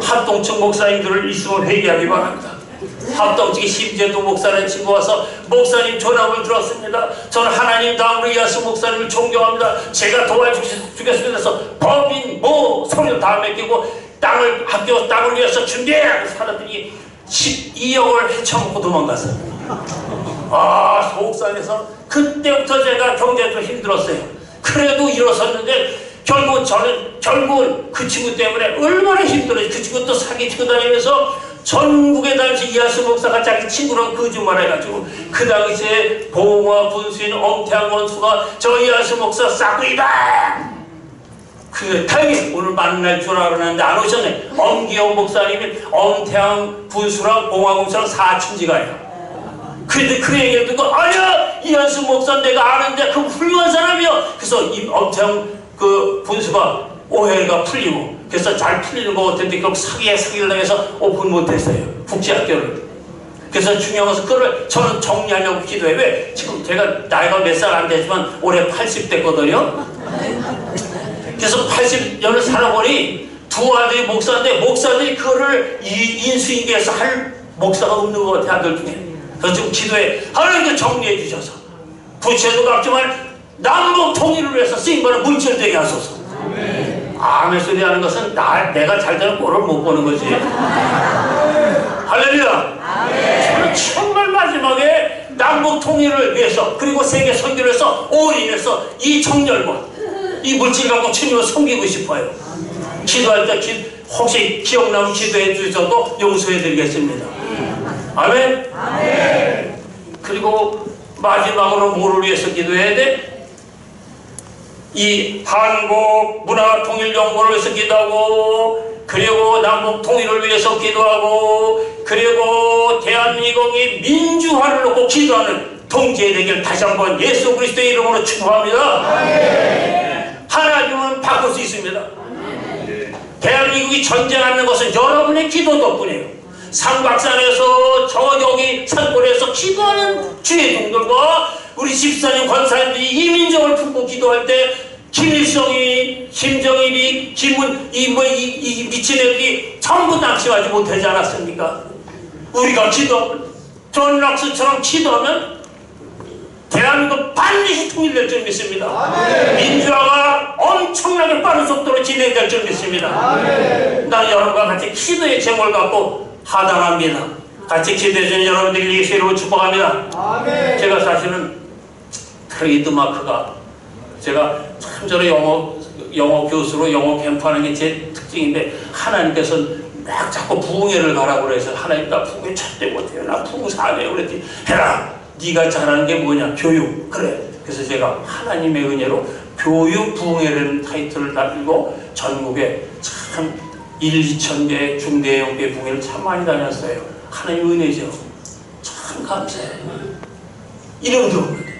합동측 목사님들을 있으면 회개하기 바랍니다. 합동측의 심재도 목사라는 친구 와서 목사님 전함을 들었습니다. 저는 하나님 다음으로 이하수 목사님을 존경합니다. 제가 도와주겠습니다. 그래서 법인 소리를 다 맡기고 학교 땅을 위해서 준비해! 사람들이 12억을 헤쳐먹고 도망갔어요. 목사님에서 그때부터 제가 경제적으로 힘들었어요. 그래도 일어섰는데 결국은 그 친구 때문에 얼마나 힘들어요. 그 친구 또 사기치고 다니면서 전국에 다니면서 이하수 목사가 자기 친구랑 거짓말해가지고 그 당시에 봉화 분수인 엄태양 원수가 저 이하수 목사 싹구이다. 다행히 오늘 만날 줄 알았는데 안 오셨네. 엄기영 목사님이 엄태양 분수랑 봉화 공사랑 사촌지가예요. 그런데 그 얘기를 듣고 아니야 이하수 목사 내가 아는데 그 훌륭한 사람이요. 그래서 이 엄태양 그 분수가 오해가 풀리고 그래서 잘 풀리는 것 같은데 결국 사기를 당해서 오픈 못했어요. 국제학교를. 그래서 중요한 것은 그걸 저는 정리하려고 기도해요. 왜? 지금 제가 나이가 몇 살 안 되지만 올해 80대거든요. 그래서 80년을 살아보니 두 아들이 목사인데 목사들이 그거를 인수인계해서 할 목사가 없는 것 같아요. 아들 중에. 그래서 지금 기도해 하나님께 정리해 주셔서 부채도 갚지만 남북 통일을 위해서 쓰임받는 물질되게 하소서. 아멘 소리 하는 것은 내가 잘 되는 꼴을 못 보는 거지. 할렐루야. 저는 정말 마지막에 남북 통일을 위해서 그리고 세계 선교를 해서 올인해서 이 청년과 이 물질 갖고 주님을 섬기고 싶어요. 기도할 때 혹시 기억나면 기도해 주셔도 용서해 드리겠습니다. 아멘. 그리고 마지막으로 뭐를 위해서 기도해야 돼? 이 한국 문화 통일 연구를 위해서 기도하고 그리고 남북 통일을 위해서 기도하고 그리고 대한민국의 민주화를 놓고 기도하는 통제 되기를 다시 한번 예수 그리스도의 이름으로 축복합니다. 하나님은 바꿀 수 있습니다. 대한민국이 전쟁하는 것은 여러분의 기도 덕분이에요. 삼각산에서 저 여기 산골에서 기도하는 주의 종들과 우리 집사님 권사님들이 이 민족을 품고 기도할 때 김일성이 김정일이 이 미친 애들이 전부 낙심하지 못하지 않았습니까? 우리가 존 락스처럼 기도하면 대한민국 반드시 통일될 줄 믿습니다. 민주화가 엄청나게 빠른 속도로 진행될 줄 믿습니다. 난 여러분과 같이 기도의 제목을 갖고 하단합니다. 같이 기도해 주는 여러분들이 예수 이름으로 축복합니다. 제가 사실은 트레이드마크가 제가 참 저는 영어 교수로 영어 캠프하는 게 제 특징 특징인데 하나님께서는 막 자꾸 부흥회를 가라고 그래서 하나님 나 부흥회 절대 못해요. 나 부흥사 안 해요. 그랬더니 해라. 네가 잘하는 게 뭐냐? 교육. 그래. 그래서 제가 하나님의 은혜로 교육 부흥회라는 타이틀을 달고 전국에 참 2천 개 중대형배 부흥회를 참 많이 다녔어요. 하나님 은혜죠. 참 감사해요. 이름도 없는데.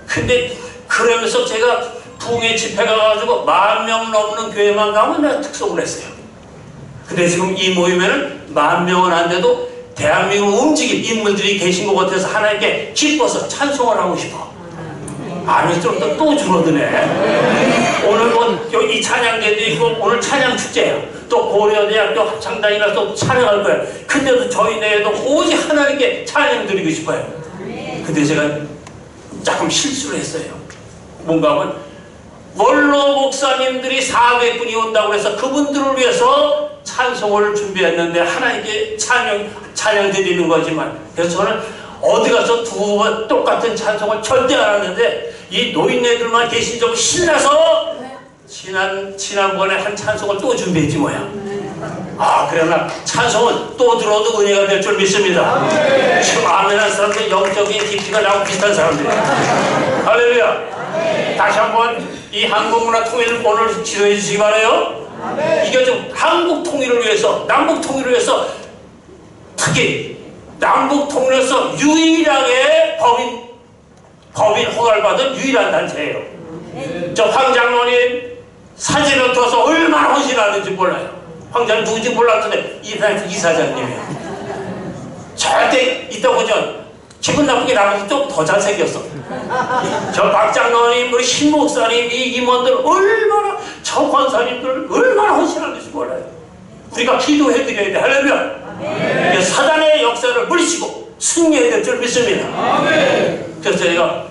근데 그러면서 제가 부흥회 집회 가가지고 10,000명 넘는 교회만 가면 내가 특성을 했어요. 근데 지금 이 모임에는 10,000명은 안 돼도 대한민국 움직일 인물들이 계신 것 같아서 하나님께 기뻐서 찬송을 하고 싶어. 아니면 또 줄어드네. 오늘 뭐 여기 찬양대도 있고 오늘 찬양 축제야. 또 고려대학교 합창단이나 또 찬양할 거야. 근데도 저희 내에도 오직 하나님께 찬양 드리고 싶어요. 근데 제가 조금 실수를 했어요. 뭔가 하면 원로 목사님들이 400분이 온다고 해서 그분들을 위해서 찬송을 준비했는데 하나님께 찬양 드리는 거지만, 그래서 저는 어디 가서 두 번 똑같은 찬송을 절대 안 하는데 이 노인네들만 계신 적 신나서 지난번에 한 찬송을 또 준비했지 뭐야. 그러나 찬송은 또 들어도 은혜가 될 줄 믿습니다. 지금 아멘한 사람들 영적인 깊이가 나하고 비슷한 사람들이에요. 할렐루야. 다시 한번 이 한국문화 통일을 오늘 지도해 주시기 바라요. 이게 좀 한국 통일을 위해서, 남북 통일을 위해서, 특히 남북 통일을 위해서 유일하게 법인 허가를 받은 유일한 단체예요. 저 황 장로님 사진을 둬서 얼마나 헌신하는지 몰라요. 황 장로님 누군지 몰랐는데 이사장님이에요. 절대 이따 보죠. 기분 나쁘게 나가서 좀 더 잘생겼어. 저 박 장로님, 우리 신 목사님, 이 임원들 얼마나, 저 권사님들 얼마나 헌신하는지 몰라요. 우리가 기도해드려야 돼. 할렐루야. 사단의 역사를 물리치고 승리해야 될 줄 믿습니다. 그래서 저희가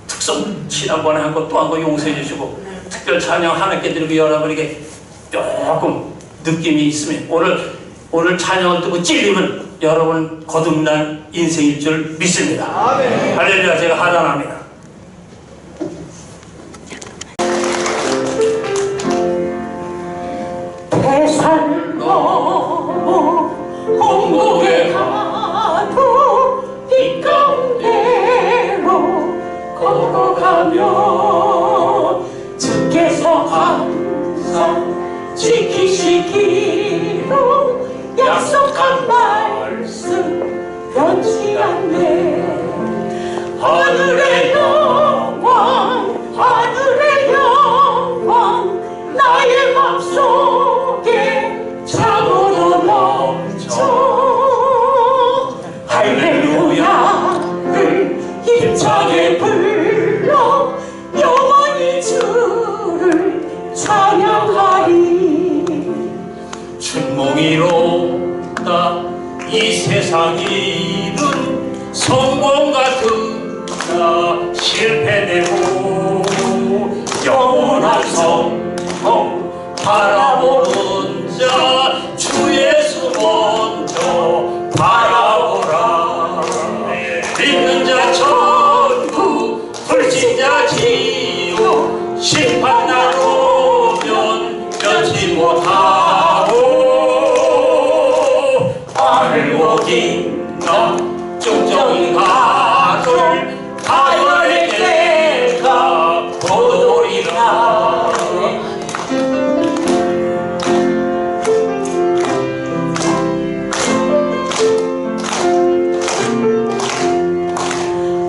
특성 지난번에 한 거 또 한 거 용서해 주시고 특별 찬양 하나님께 드리고 여러분에게 조금 느낌이 있으면 오늘 찬양을 듣고 찔리면 여러분 거듭난 인생일 줄 믿습니다. 할렐루야. 제가 하단합니다. 대산 넘어 홍곡에 가도 뒷가운데로 걸어가며 주께서 항상 지키시기로 약속한 말씀 변치 않네. 하늘의 영광, 하늘의 영광, 나의 맘속에 참으로 넘쳐. 할렐루야를 힘차게 불러 영원히 주를 찬양하리. 춘몽이로다 이 세상 일은 성공 같으나 실패되고 영원한 성공 바라보는 자 주 예수 먼저 바라보라. 믿는 자 천국, 불신자 지옥, 심판날 오면 면치 못하고 알고 긴가 쭉정이 가들 가열의 때가 오리라.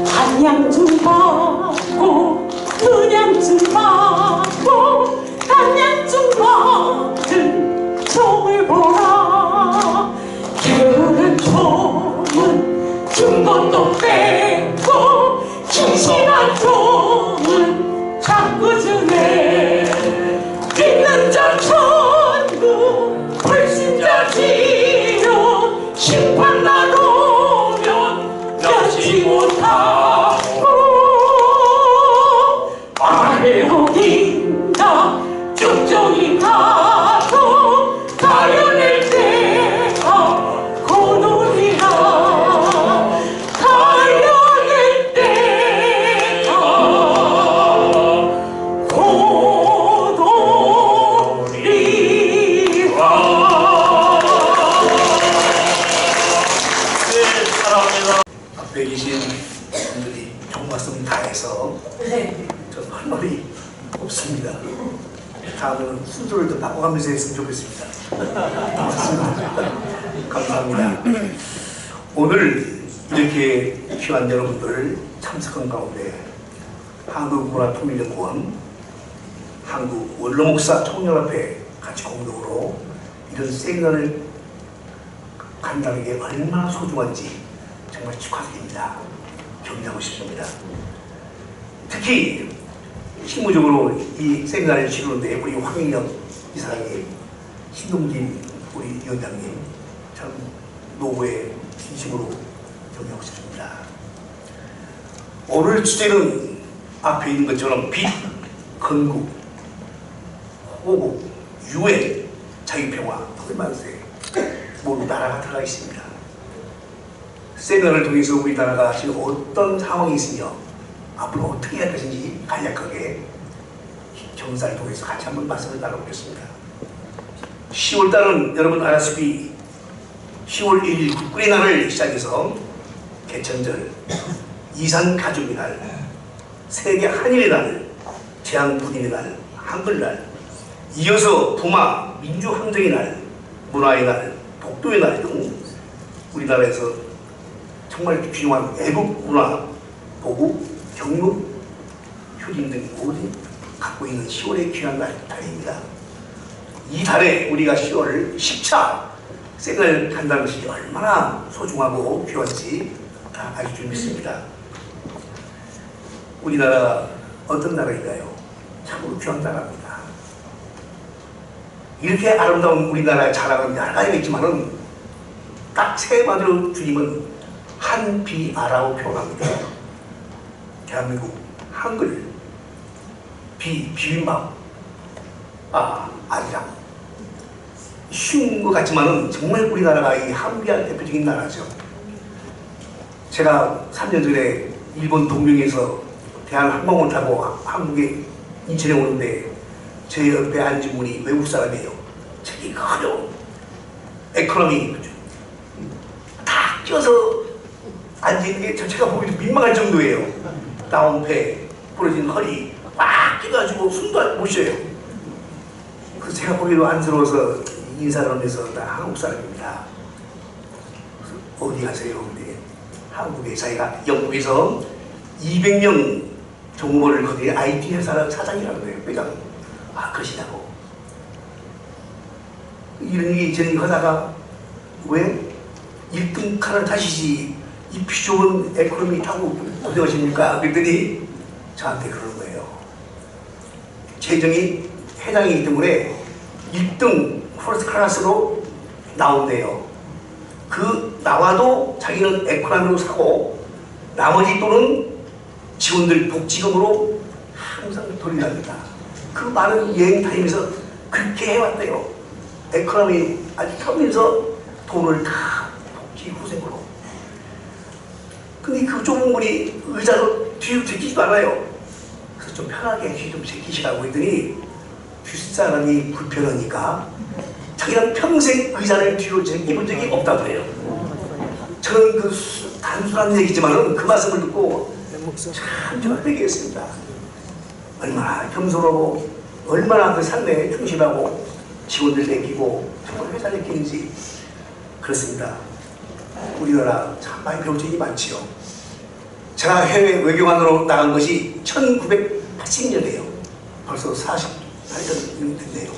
한양증 받고 분양증 받고 단양증 받은 종을 보라. 게으른 종은 중고도 뺏고 신실한 종은 자꾸 주네. 믿는 자 천국, 불신자 지옥, 심판날 오면 면치 못하고 알고 긴다 쭉정이 가도 가려낼 때가 고노리라. 가려낼 때가 고노리라. 해서 저는 할 말이 없습니다. 다음은 순서를 좀 바꿔가면서 했으면 좋겠습니다. 감사합니다. 오늘 이렇게 귀한 여러분들 참석한 가운데 한국문화통일연구원, 한국원로목사 총연합회 같이 공동으로 이런 세미나를 간다는 게 얼마나 소중한지 정말 축하드립니다. 격려하고 싶습니다. 특히 실무적으로 이 세미나를 치르는데 우리 황민영 이사장님, 신동진 우리 위원장님 참 노고에 진심으로 격려하고 싶습니다. 오늘 주제는 앞에 있는 것처럼 빛, 건국, 호국, 유엔, 자유평화, 불만세 모두 나라가 들어가 있습니다. 세미나를 통해서 우리나라가 지금 어떤 상황이 있으며 앞으로 어떻게 할 것인지 간략하게 경사를 통해서 같이 한번 말씀을 나눠보겠습니다. 10월달은 여러분 알다시피 10월 1일 국군의 날을 시작해서 개천절, 이산가족의 날, 세계 한일의 날, 대한군인의 날, 한글날, 이어서 부마, 민주항쟁의 날, 문화의 날, 독도의 날 등 우리나라에서 정말 귀중한 애국 문화, 보국, 경륜, 효진 등 모든 갖고 있는 10월의 귀한 달입니다. 이 달에 우리가 10월 10차 세미나를 한다는 것이 얼마나 소중하고 귀한지 다 알수 있습니다. 우리나라가 어떤 나라인가요? 참으로 귀한 나라입니다. 이렇게 아름다운 우리나라의 자랑은 나라가 있지만은 딱 세 마디로 주님은 한비아라고 표현합니다. 대한민국 한글, 비빔밥, 아리랑. 쉬운 것 같지만은 정말 우리나라가 이 한비아 대표적인 나라죠. 제가 3년 전에 일본 동명에서 대한항공을 타고 한국에 인천에 오는데 제 옆에 앉은 분이 외국 사람이에요. 저기 어려운 에코노미 다 껴서 앉은 게 제가 보기에도 민망할 정도예요. 다운패, 부러진 허리 꽉 끼가지고 숨도 못 쉬어요. 그래서 제가 보기에도 안쓰러워서 인사를 하면서 나 한국 사람입니다. 어디 가세요? 근데 한국에 자기가 영국에서 200명 종업원을 거기에 IT 회사 사장이라는 거예요. 회장. 그러시냐고. 이런 얘기 저런 하다가 왜 1등 칼을 타시지 이 비좁은 에코노미 타고 고생하십니까? 그랬더니 저한테 그러는 거예요. 재정이 회장이기 때문에 1등 퍼스트 클래스로 나온대요. 그 나와도 자기는 에코노미로 사고 나머지 돈은 직원들 복지금으로 항상 돌린답니다. 그 많은 여행 다니면서 그렇게 해왔대요. 에코노미 아직 하면서 돈을 다 복지 후생으로. 근데 그 좁은 분이 의자로 뒤로 제끼지도 않아요. 그래서 좀 편하게 뒤 좀 제끼시라고 했더니 뒷사람이 불편하니까 자기는 평생 의자를 뒤로 제끼본 적이 없다고 해요. 저는 그 단순한 얘기지만은 그 말씀을 듣고 참 정확하게 했습니다. 얼마나 겸손하고 얼마나 그 삶에 충실하고 직원들 내키고 정말 회사 내키는지. 그렇습니다. 우리나라 참 많이 배울 점이 많지요. 제가 해외 외교관으로 나간 것이 1980년이에요. 벌써 48년 됐네요.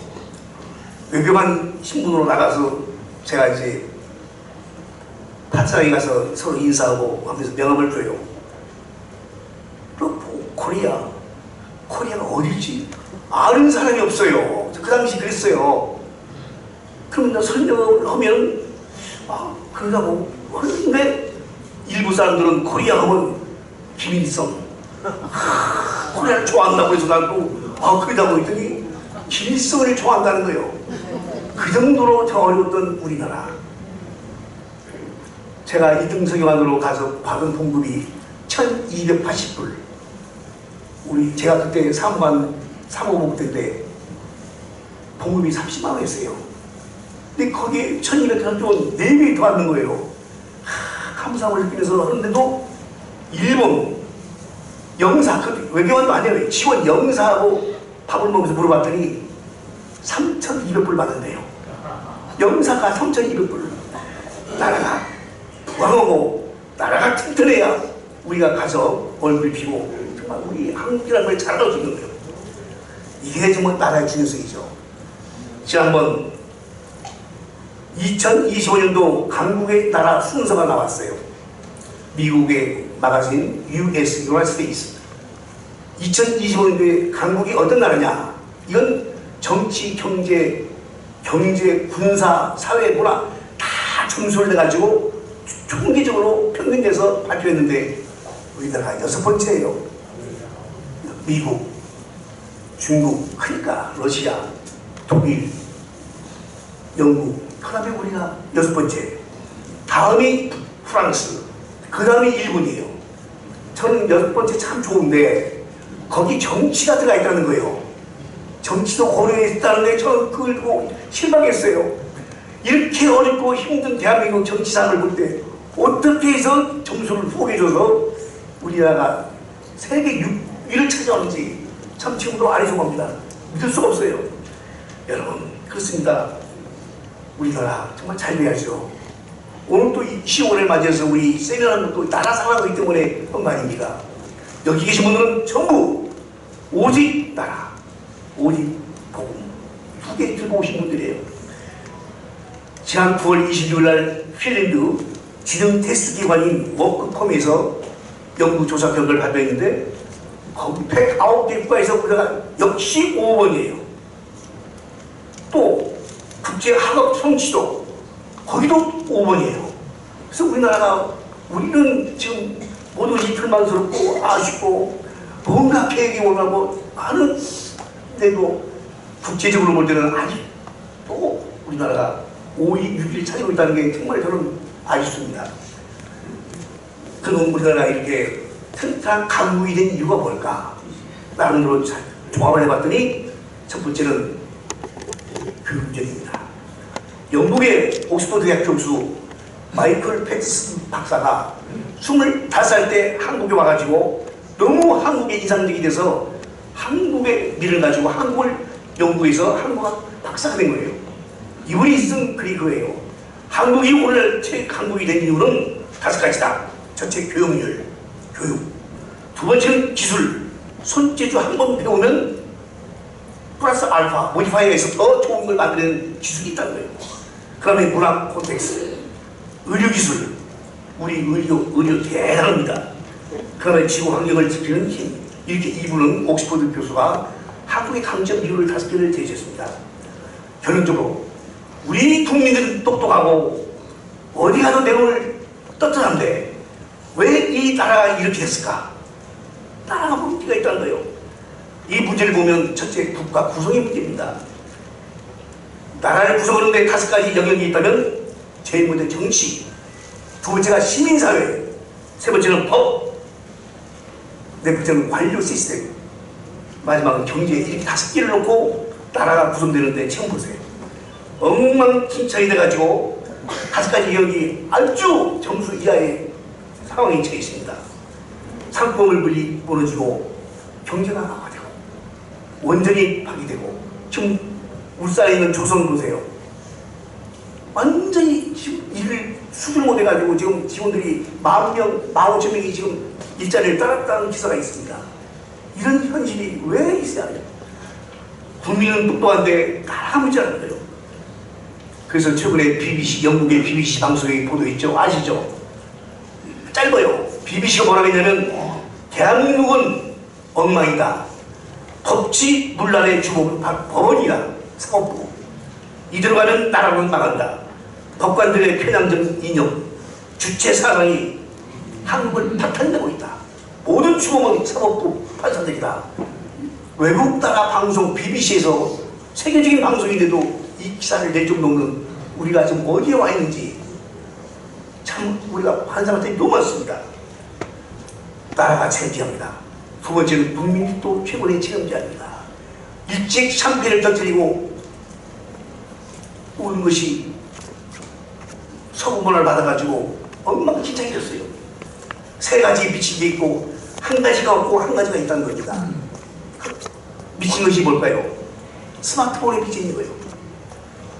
외교관 신분으로 나가서 제가 이제 파트너에 가서 서로 인사하고 하면서 명함을 줘요. 코리아가 어딜지 아는 사람이 없어요. 그 당시 그랬어요. 그러면 설명을 하면 그러다고 하는데 일부 사람들은 코리아 하면 김일성 코리아를 좋아한다고 해서 나도 그러다고 했더니 김일성을 좋아한다는 거예요. 그 정도로 저 어려웠던 우리나라. 제가 2등 서기관으로 가서 받은 봉급이 1280불. 제가 그때 사무국 때인데 봉급이 30만 원이었어요. 근데 거기에 1280원 4배이 더 받는 거예요. 감사함을 느끼면서 하는데도 일본 영사, 그 외교관도 아니에요. 직원 영사하고 밥을 먹으면서 물어봤더니 3,200불 받는데요. 영사가 3,200불. 나라가 부강하고 나라가 튼튼해야 우리가 가서 얼굴 피고 정말 우리 한국이라는 걸 잘할 수 있는 거예요. 이게 정말 나라의 중요성이죠. 지난번 2025년도 강국의 나라 순서가 나왔어요. 미국의 마가진 US, United States. 2025년도에 강국이 어떤 나라냐? 이건 정치, 경제, 군사, 사회, 문화 다 점수를 내가지고 총기적으로 평균돼서 발표했는데 우리나라가 6번째예요. 미국, 중국, 그러니까 러시아, 독일, 영국, 그 다음에 우리가 6번째. 다음이 프랑스, 그 다음이 일본이에요. 저는 6번째 참 좋은데 거기 정치가 들어가 있다는 거예요. 정치도 고려해 있다는데 저는 그걸 보고 실망했어요. 이렇게 어렵고 힘든 대한민국 정치 상황을 볼 때 어떻게 해서 점수를 포기해줘서 우리나라가 세계 6위를 찾아오는지 참 지금도 아리송합니다. 믿을 수가 없어요. 여러분 그렇습니다. 우리나라 정말 잘 돼야죠. 오늘 또 10월을 맞이해서 우리 세미나는 또 나라 사랑하기 때문에 한 거 아닙니까? 여기 계신 분들은 전부 오직 나라, 오직 복음 두 개 들고 오신 분들이에요. 지난 9월 26일 날 핀란드 지능 테스트 기관인 워크컴에서 연구 조사 결과를 발표했는데 거기 109개 국가에서 우리가 역시 5번이에요. 또 국제 학업 성취도 거기도 5번이에요. 그래서 우리는 지금 뭐든지 불만스럽고 아쉽고 뭔가 계획이 원하고 하는데도 국제적으로 볼 때는 아직도 우리나라가 5위, 6위를 차지하고 있다는 게 정말 저는 아쉽습니다. 그럼 우리나라가 이렇게 튼튼한 강국이 된 이유가 뭘까? 나름대로 종합을 해봤더니 첫 번째는 교육 문제입니다. 영국의 옥스퍼드 대학 교수 마이클 패트슨 박사가 25살 때 한국에 와가지고 너무 한국에 인상적이 돼서 한국의 미를 가지고 한국을 연구해서 한국학 박사가 된 거예요. 이분이 쓴 글이 그거예요. 한국이 오늘 한국이 된 이유는 5가지다. 첫째 교육률, 교육. 두 번째는 기술. 손재주 한 번 배우면 플러스 알파, 모디파이어에서 더 좋은 걸 만드는 기술이 있다는 거예요. 그 다음에 문화 콘텍스트, 의료기술. 우리 의료 대단합니다. 그 다음에 지구 환경을 지키는 힘. 이렇게 이분은 옥스퍼드 교수가 한국의 강점 이유를 5개를 제시했습니다. 결론적으로 우리 국민들은 똑똑하고 어디 가도 내용을 떳떳한데 왜 이 나라가 이렇게 됐을까? 나라가 문제가 있다는 거예요. 이 문제를 보면 첫째 국가 구성의 문제입니다. 나라를 구성하는데 5가지 영역이 있다면 제일 먼저 정치, 두 번째가 시민사회, 세 번째는 법, 네 번째는 관료 시스템, 마지막은 경제. 이렇게 5개를 놓고 나라가 구성되는데 처음 보세요. 엉망진창이 돼가지고 5가지 영역이 아주 점수 이하의 상황에 처해 있습니다. 상품을 무너지고 경제가 악화되고 원전이 파괴되고 지금 울산에 있는 조선 보세요. 완전히 지금 일을 수주를 못해가지고 지금 직원들이 10,000명, 15,000명이 지금 일자리를 따랐다는 기사가 있습니다. 이런 현실이 왜 있어야 해요? 국민은 똑똑한데 나라가 문제라는 거예요. 그래서 최근에 BBC, 영국의 BBC 방송에 보도했죠. 아시죠? 짧아요. BBC가 뭐라고 했냐면 대한민국은 엉망이다. 법치 문란의 주범은 법원이다. 사법부. 이대로 가면 나라는 망한다. 법관들의 편향적 인용, 주체 사상이 한국을 파탄내고 있다. 모든 주범은 사법부 판사들이다. 외국 나라 방송 BBC에서 세계적인 방송인데도 이 기사를 낼 정도는 우리가 지금 어디에 와 있는지 참 우리가 환상할 때 너무 많습니다. 나라가 창피합니다. 두 번째는 국민이 또 최고의 책임자입니다. 일찍 참패를 터뜨리고 온 것이 서구문화를 받아가지고 엉망진창이 됐어요. 3가지 비친 게 있고 한 가지가 없고 한 가지가 있다는 겁니다. 미친 것이 뭘까요? 스마트폰에 미쳐 있는 거예요.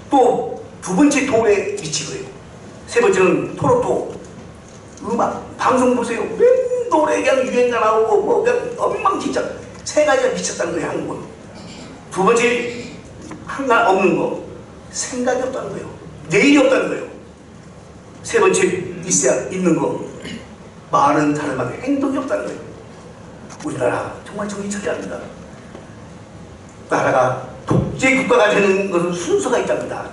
또 두 번째 돈에 미친 거예요. 세 번째는 토로토, 음악, 방송 보세요. 맨 노래 그냥 유행가 나오고 뭐 그냥 엉망진창. 세 가지가 미쳤다는 거예요, 한국은. 두 번째 하나 없는 거, 생각이 없다는 거예요. 내일이 없다는 거예요. 세 번째 있어야 있는 거, 말은 다름하게 행동이 없다는 거예요. 우리나라 정말 정신 차려합니다. 나라가 독재 국가가 되는 것은 순서가 있답니다.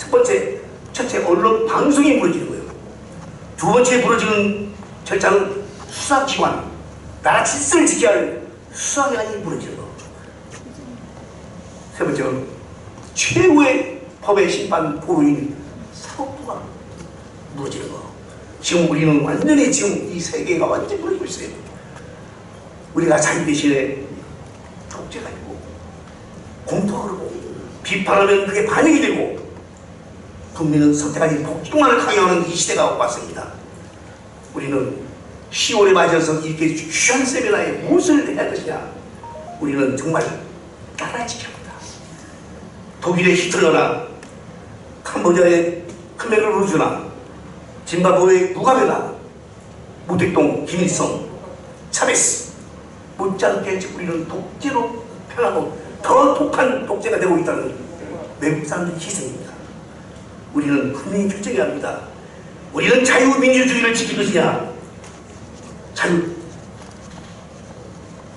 첫째 언론 방송이 무너지는 거예요. 두 번째 무너지는 절차는 수사기관, 나라 질서를 지켜야 할 수사기관이 무너지는 거. 세 번째는 최고의 법의 심판 보루인 사법부가 무너지는 거. 지금 우리는 완전히 지금 이 세계가 완전히 무너지고 있어요. 우리가 자유 대신에 독재가 있고 공포하고 비판하면 그게 반영이 되고 국민은 선택하지 복종만을 강요하는 이 시대가 왔습니다. 우리는 10월에 맞아서 이렇게 귀한 세미나에 무엇을 해야 할 것이냐. 우리는 정말 따라지켜야 합니다. 독일의 히틀러나 캄보디아의 크메르 루즈나 짐바브웨의 무가베나 모택동 김일성 차베스 못지않게 우리는 독재로 편하고 더 독한 독재가 되고 있다는 외국 사람들의 희생입니다. 우리는 분명히 결정해야 합니다. 우리는 자유민주주의를 지킬 것이냐,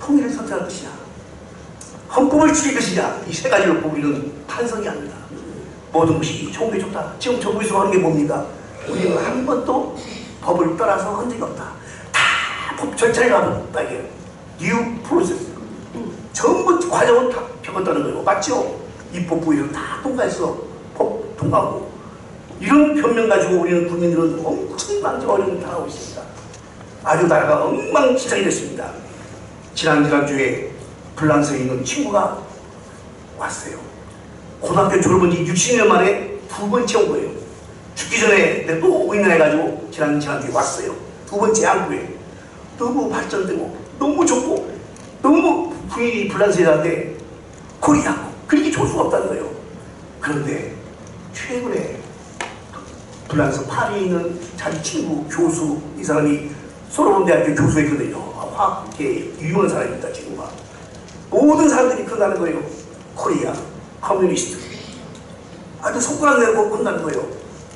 통일을 선택할 것이냐, 헌법을 지킬 것이냐, 이 세 가지를 보고 우리는 반성해야 합니다. 모든 것이 좋은 게 좋다. 지금 정부에서 하는 게 뭡니까? 우리는 한 번도 법을 따라서 한 적이 없다. 다 법 절차를 가봤다. 이게 뉴 프로세스. 전부 과정을 다 겪었다는 거예요. 맞죠? 입법부에서 다 통과해서 법 통과하고. 이런 변명 가지고 우리는 국민들은 엄청나게 어려움을 당하고 있습니다. 아주 나라가 엉망진창이 됐습니다. 지난주에 불란서에 있는 친구가 왔어요. 고등학교 졸업한 지 60년 만에 두 번째 온 거예요. 죽기 전에 내가 또 오고 있나 해가지고 지난주에 왔어요. 두 번째 한국에. 너무 발전되고 너무 좋고 너무 부인이 불란서에 사는데 코리아고 그렇게 좋을 수가 없다는 거예요. 그런데 최근에 불란서 파리에 있는 자기 친구 교수, 이 사람이 소르본 대학교 교수였거든요. 화학계 유명한 사람입니다. 친구가. 모든 사람들이 그런다는 거예요. 코리아, 커뮤니스트. 아주 손가락 내고 그런다는 거예요.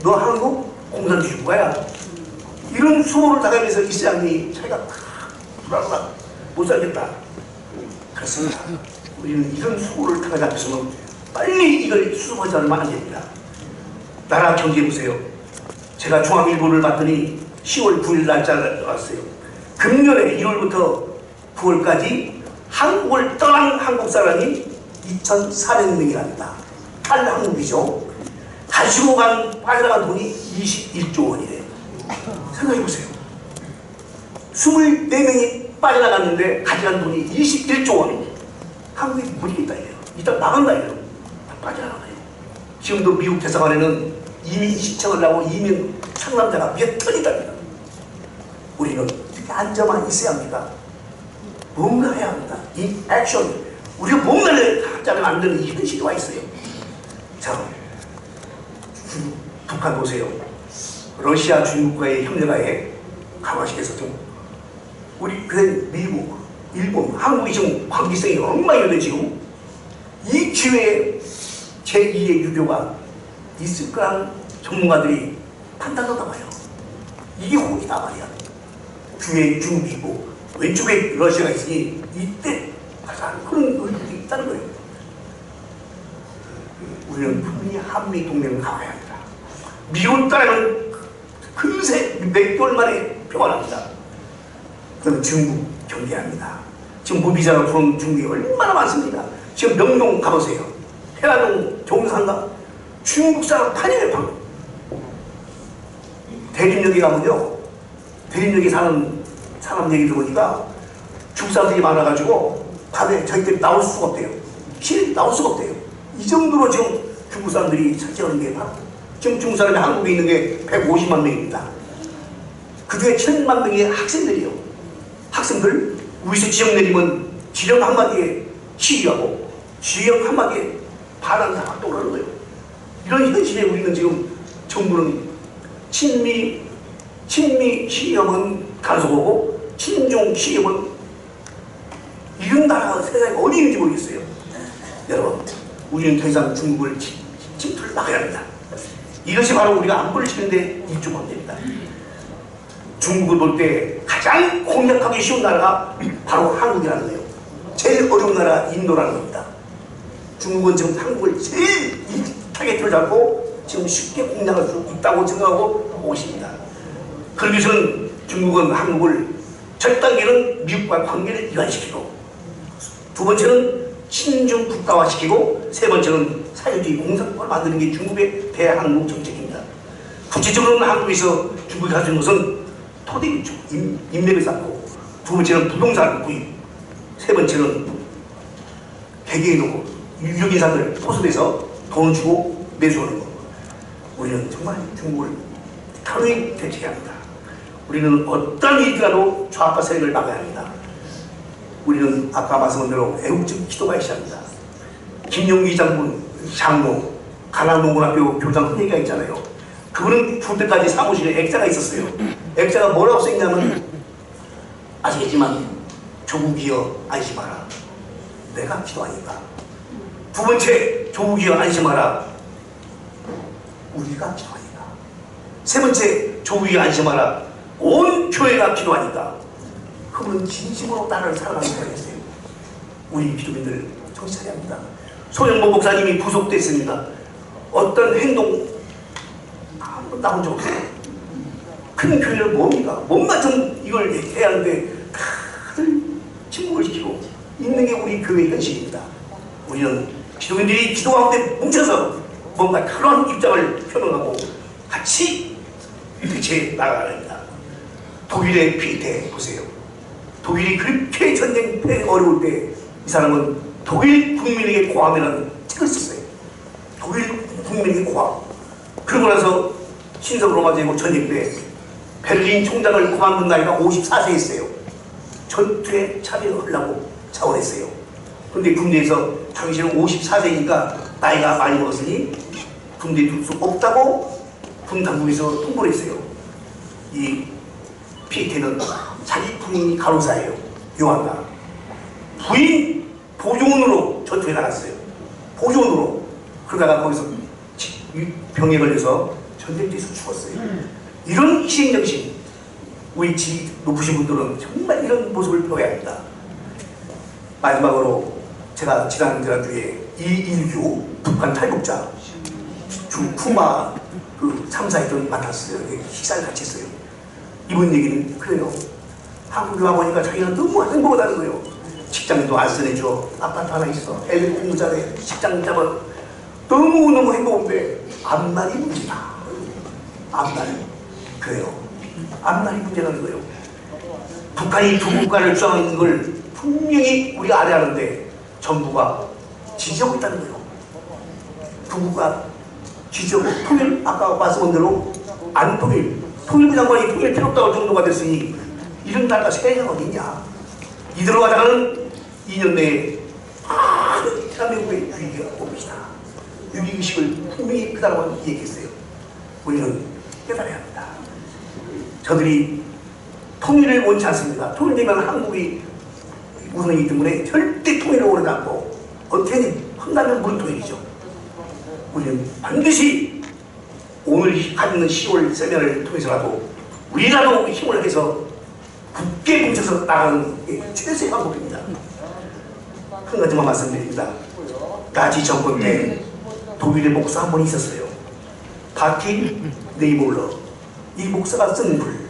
너 한국 공산주의 국가야. 이런 수호를 당하면서 이 시장이 자기가 불안하다, 못 살겠다. 그렇습니다. 우리는 이런 수호를 당하지 않고서는 빨리 이걸 수습하지 않으면 안 됩니다. 나라 경제 보세요. 제가 종합일보를 봤더니 10월 9일 날짜가 나왔어요. 금년에 1월부터 9월까지 한국을 떠난 한국 사람이 2,400명이랍니다. 탈한국이죠. 가지고 빠져나간 돈이 21조 원이래요. 생각해보세요. 24명이 빠져나갔는데 가져간 돈이 21조 원. 한국이 못이겠다 이래요. 일단 나간다 이래요. 빠져나가요. 지금도 미국 대사관에는 이민 신청을 하고 이민 상담자가 몇 턴이답니다. 우리는 이렇게 앉아만 있어야 합니다. 뭔가 해야 합니다. 이 액션. 우리가 뭔가를 하자면 안 되는 이런 시도가 있어요. 자, 북한 보세요. 러시아 중국과의 협력하에 강화시켜서 좀 우리 그래 미국, 일본, 한국이 지금 관계성이 엉망이거든요. 지금 이 기회에 제2의 유교가 있을 거라는 전문가들이 판단하다 봐요. 이게 혹이다 말이야. 뒤에 중국이고 왼쪽에 러시아가 있으니 이때 가장 그런 의견이 있다는 거예요. 우리는 분명히 한미 동맹을 강화해야 합니다. 미국 따라는 금세 몇 개월 만에 평화납니다. 그럼 중국 경계합니다. 지금 무비자가 들어온 중국이 얼마나 많습니까? 지금 명동 가보세요. 해화동 종산가 중국 사람 다니네 방금. 대림역에 가면요. 대림역에 사는 사람 얘기 들어보니까 중국 사람들이 많아가지고 밤에 저희 때문에 나올 수가 없대요. 시내 나올 수가 없대요. 이 정도로 지금 중국 사람들이 차지하는 게 바로 지금 중국 사람이 한국에 있는 게 150만 명입니다. 그 중에 1000만 명이 학생들이요. 학생들 우리서 지령 내리면 지령 한마디에 시위하고 지령 한마디에 반하는 사람이 떠오르는 거예요. 이런 현실에 우리는 지금 정부는 친미 시위하면 간섭하고 친중 시위하면 이런 나라가 세상에 어디 있는지 모르겠어요. 여러분, 우리는 더 이상 중국을 침투를 막아야 합니다. 이것이 바로 우리가 안보를 지키는데 일조하면 됩니다. 중국을 볼 때 가장 공략하기 쉬운 나라가 바로 한국이라는 거예요. 제일 어려운 나라 인도라는 겁니다. 중국은 지금 한국을 제일 타겟으로 잡고 지금 쉽게 공략할 수 있다고 생각하고 보고 있습니다. 그러기 위해서는 중국은 한국을 첫 단계는 미국과 관계를 이완시키고, 두 번째는 친중 국가화시키고, 세 번째는 사회주의 공산국가를 만드는 게 중국의 대한민국 정책입니다. 구체적으로는 한국에서 중국이 가진 것은 토대 구축, 인맥을 쌓고, 두 번째는 부동산 구입, 세 번째는 개개인으로 유력 인사들 포섭해서 돈을 주고 매수하는 것. 우리는 정말 중국을 단호히 대처해야 합니다. 우리는 어떤 일이라도 좌파 세력을 막아야 합니다. 우리는 아까 말씀한 대로 애국적 기도가 있어야 합니다. 김용기 장군, 장로, 가남농군학교 교장 선생님가 있잖아요. 그분은 죽을 때까지 사무실에 액자가 있었어요. 액자가 뭐라고 써있냐면, 아시겠지만 조국이여 안심하라, 내가 기도하니까. 두 번째, 조국이여 안심하라, 우리가 기도하니까. 세 번째, 조국이여 안심하라, 온 교회가 기도하니까. 그분은 진심으로 나라를 사랑하는 사람이었어요. 우리 기도민들 정신 차려야 합니다. 소영모 목사님이 구속됐습니다. 어떤 행동 아무도 나온 적 없어요. 큰 교회는 뭡니까? 뭔가 좀 이걸 해야 하는데 다들 침묵을 시키고 있는 게 우리 교회의 현실입니다. 우리는 기도민들이 기도 가운데 뭉쳐서 뭔가 다른 입장을 표명하고 같이 대체 나가야 합니다. 독일의 피테 보세요. 독일이 그렇게 전쟁 어려울 때 이 사람은 독일 국민에게 고함이라는 책을 썼어요. 독일 국민에게 고함. 그러고 나서 신성 로마 제국 전쟁 때 베를린 총장을 그만둔 나이가 54세였어요. 전투에 참여하려고 자원했어요. 그런데 군대에서 당신은 54세니까 나이가 많이 먹었으니 군대에 둘 수 없다고 군 당국에서 통보를 했어요. 이 피에테는 자기 부인이 간호사예요. 요한나. 부인 보조원으로 전투에 나갔어요. 보조원으로. 그러다가 거기서 병에 걸려서 전쟁터에서 죽었어요. 이런 희생정신, 우리 지 높으신 분들은 정말 이런 모습을 보여야 합니다. 마지막으로 제가 지난주에 이일규 북한 탈북자 주 쿠마 그 참사했던 만났어요. 식사를 같이 했어요. 이분 얘기는 그래요. 한국에 와보니까 자기는 너무 행복하다는 거예요. 직장도 안 써내줘. 아파트 하나 있어. 애들 공부 잘해. 직장 잡아. 너무너무 행복한데 앞날이 문제다. 앞날이. 그래요. 앞날이 문제라는 거예요. 북한이 두 국가를 주장하는 걸 분명히 우리가 알아야 하는데 정부가 지지하고 있다는 거예요. 두 국가 지지하고 통일, 아까 말씀한 대로 안 통일. 통일부 장관이 통일 필요 없다고 정도가 됐으니 이런 나라가 세상에 어디 있냐. 이대로 가다가는 2년 내에 대한민국의 위기가 옵니다. 위기의식을 분명히 그 사람은 얘기했어요. 우리는 깨달아야 합니다. 저들이 통일을 원치 않습니다. 통일되면 한국이 우선이기 때문에 절대 통일을 원하지 않고 어떻게든 한다면 물통일이죠. 우리는 반드시 오늘 갖는 10월 세미나를 통해서라도 우리라도 힘을 해서 굳게 뭉쳐서 나가는 게 최선의 방법입니다. 한 가지만 말씀드립니다. 나치 정권 때 독일의 목사 한 분 있었어요. 바틴 네이볼러. 이 목사가 쓴 글.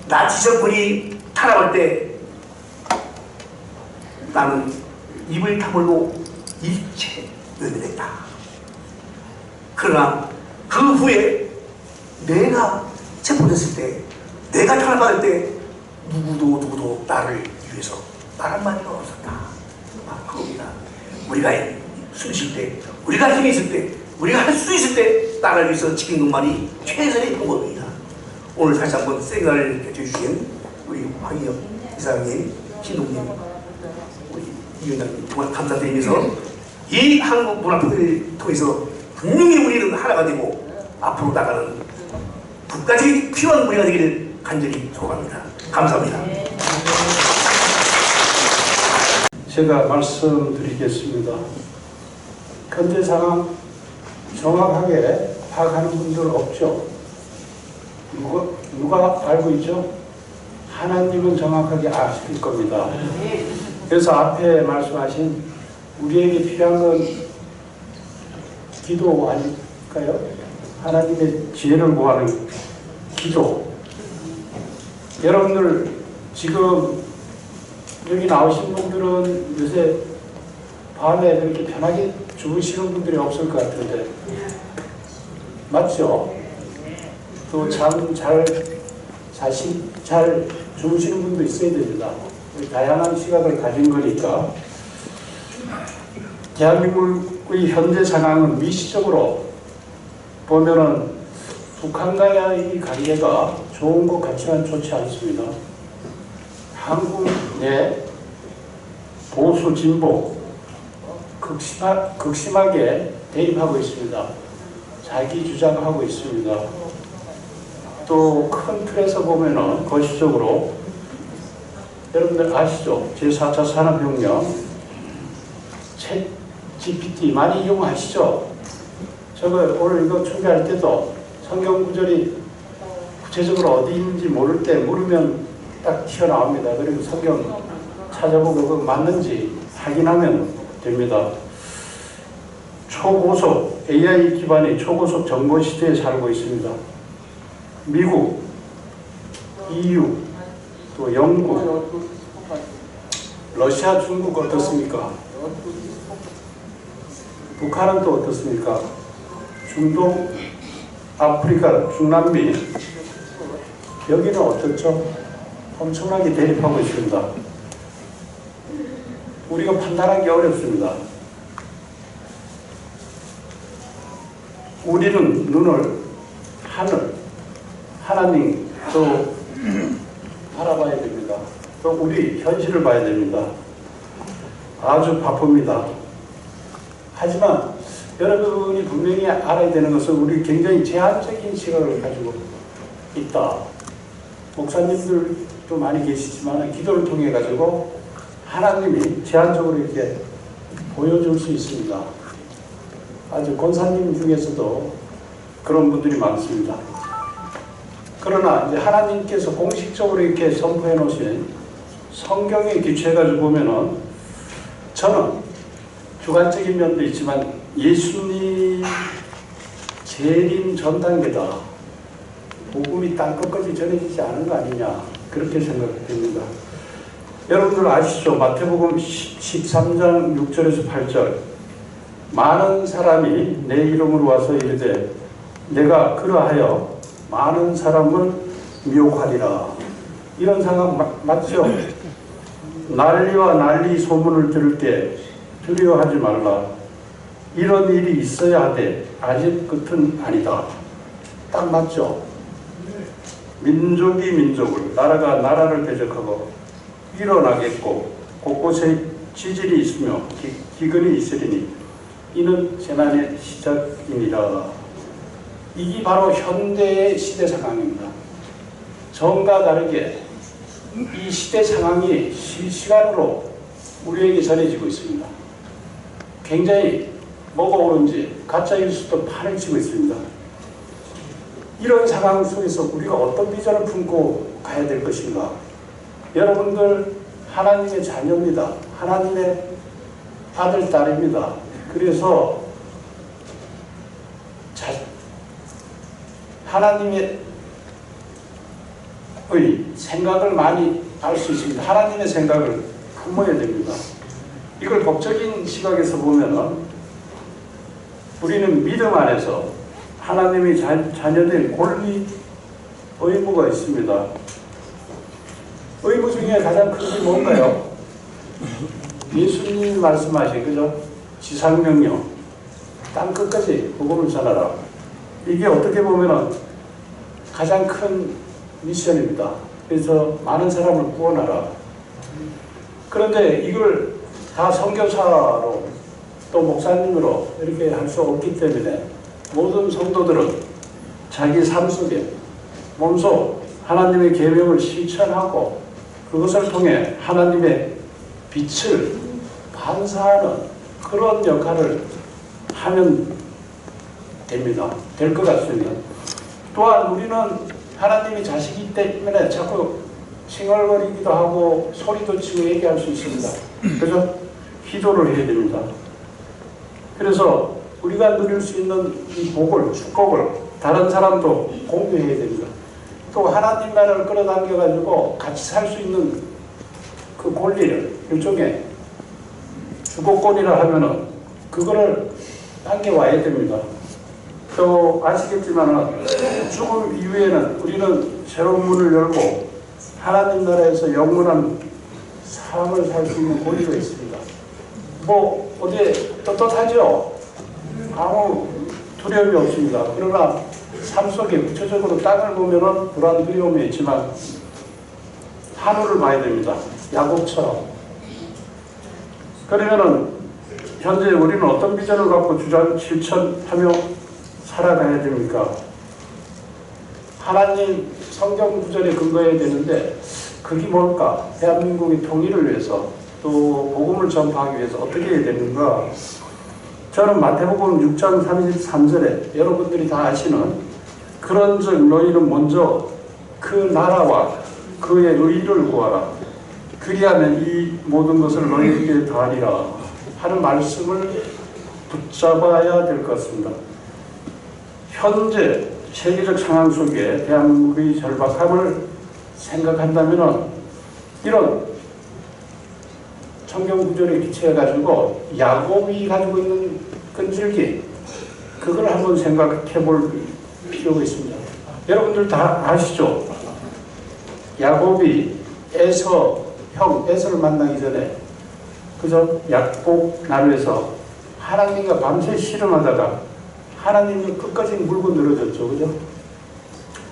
나치 정권이 타락할 때 나는 입을 다물고 일체 외면했다. 그러나 그 후에 내가 체포됐을 때, 내가 탄압받을 때 누구도 나를 위해서 말 한마디가 없었다. 그겁니다. 우리가 숨 쉴 때, 우리가 힘이 있을 때, 우리가 할 수 있을 때 나를 위해서 지키는 것만이 최선의 방법입니다. 오늘 다시 한번 세미나를 해주신 우리 황희영 이사장님, 신동님, 우리 이위원장님 정말 감사드리면서 이 한국 문화통일을 통해서 분명히 우리는 하나가 되고 앞으로 나가는 국가적인 필요한 우리가 되기를 간절히 소원합니다. 감사합니다. 제가 말씀드리겠습니다. 현재 상황 정확하게 파악하는 분들 없죠? 누가 알고 있죠? 하나님은 정확하게 아실 겁니다. 그래서 앞에 말씀하신 우리에게 필요한 건 기도 아닐까요? 하나님의 지혜를 구하는 기도. 여러분들 지금 여기 나오신 분들은 요새 밤에 그렇게 편하게 주무시는 분들이 없을 것 같은데 맞죠? 또 잠 잘 주무시는 분도 있어야 됩니다. 다양한 시각을 가진 거니까. 대한민국의 현재 상황은 미시적으로 보면은 북한과의 관계가 좋은 것 같지만 좋지 않습니다. 한국 내 보수 진보 극심하게 대립하고 있습니다. 자기 주장하고 있습니다. 또 큰 틀에서 보면은 거시적으로 여러분들 아시죠? 제4차 산업혁명 챗 GPT 많이 이용하시죠? 제가 오늘 이거 준비할 때도 성경 구절이 구체적으로 어디 있는지 모를 때 물으면 딱 튀어나옵니다. 그리고 성경 찾아보고 그거 맞는지 확인하면 됩니다. 초고속 AI 기반의 초고속 정보 시대에 살고 있습니다. 미국, EU, 또 영국, 러시아, 중국 어떻습니까? 북한은 또 어떻습니까? 중동, 아프리카, 중남미 여기는 어떻죠? 엄청나게 대립하고 있습니다. 우리가 판단하기 어렵습니다. 우리는 눈을 하늘, 하나님 또 바라봐야 됩니다. 또 우리 현실을 봐야 됩니다. 아주 바쁩니다. 하지만 여러분이 분명히 알아야 되는 것은 우리 굉장히 제한적인 시각을 가지고 있다. 목사님들도 많이 계시지만 기도를 통해 가지고 하나님이 제한적으로 이렇게 보여줄 수 있습니다. 아주 권사님 중에서도 그런 분들이 많습니다. 그러나 이제 하나님께서 공식적으로 이렇게 선포해 놓으신 성경에 기초해 가지고 보면은 저는 주관적인 면도 있지만 예수님 재림 전 단계다. 복음이 땅끝까지 전해지지 않은 거 아니냐 그렇게 생각됩니다. 여러분들 아시죠? 마태복음 13장 6절에서 8절 많은 사람이 내 이름으로 와서 이르되 내가 그러하여 많은 사람을 미혹하리라. 이런 상황 맞죠? 난리와 난리 소문을 들을 때 두려워하지 말라. 이런 일이 있어야 하되 아직 끝은 아니다. 딱 맞죠? 민족이 민족을, 나라가 나라를 대적하고 일어나겠고 곳곳에 지진이 있으며 기근이 있으리니 이는 재난의 시작이니라. 이게 바로 현대의 시대 상황입니다. 전과 다르게 이 시대 상황이 실시간으로 우리에게 전해지고 있습니다. 굉장히 뭐가 옳은지 가짜 뉴스도 판을 치고 있습니다. 이런 상황 속에서 우리가 어떤 비전을 품고 가야 될 것인가? 여러분들 하나님의 자녀입니다. 하나님의 아들, 딸입니다. 그래서 하나님의 생각을 많이 알 수 있습니다. 하나님의 생각을 품어야 됩니다. 이걸 법적인 시각에서 보면은 우리는 믿음 안에서 하나님의 자녀된 권리, 의무가 있습니다. 의무 중에 가장 큰 게 뭔가요? 예수님이 말씀하신 그죠? 지상명령, 땅 끝까지 복음을 전하라. 이게 어떻게 보면은 가장 큰 미션입니다. 그래서 많은 사람을 구원하라. 그런데 이걸 다 선교사로 또 목사님으로 이렇게 할 수 없기 때문에 모든 성도들은 자기 삶 속에 몸소 하나님의 계명을 실천하고 그것을 통해 하나님의 빛을 반사하는 그런 역할을 하면 됩니다. 될 것 같습니다. 또한 우리는 하나님의 자식이기 때문에 자꾸 칭얼거리기도 하고 소리도 치고 얘기할 수 있습니다. 그래서 기도를 해야 됩니다. 그래서 우리가 누릴 수 있는 이 복을, 축복을 다른 사람도 공유해야 됩니다. 또 하나님 나라를 끌어당겨가지고 같이 살 수 있는 그 권리를 일종의 주거권이라 하면은 그거를 당겨와야 됩니다. 또 아시겠지만은 죽음 이후에는 우리는 새로운 문을 열고 하나님 나라에서 영원한 삶을 살 수 있는 권리가 있습니다. 뭐 어디 떳떳하죠? 아무 두려움이 없습니다. 그러나 삶 속에 구체적으로 땅을 보면은 불안 두려움이 있지만 하늘을 봐야 됩니다. 야곱처럼. 그러면은 현재 우리는 어떤 비전을 갖고 실천하며 살아가야 됩니까? 하나님 성경 구절에 근거해야 되는데 그게 뭘까? 대한민국의 통일을 위해서 또 복음을 전파하기 위해서 어떻게 해야 되는가? 저는 마태복음 6장 33절에 여러분들이 다 아시는 그런즉 너희는 먼저 그 나라와 그의 의를 구하라. 그리하면 이 모든 것을 너희에게 더하리라 하는 말씀을 붙잡아야 될 것 같습니다. 현재 세계적 상황 속에 대한민국의 절박함을 생각한다면 이런 성경 구절에 기초해가지고 야곱이 가지고 있는 끈질기 그걸 한번 생각해 볼 필요가 있습니다. 여러분들 다 아시죠? 야곱이 에서를 만나기 전에 그저 약복 나루에서 하나님과 밤새 씨름하다가 하나님이 끝까지 물고 늘어졌죠. 그죠?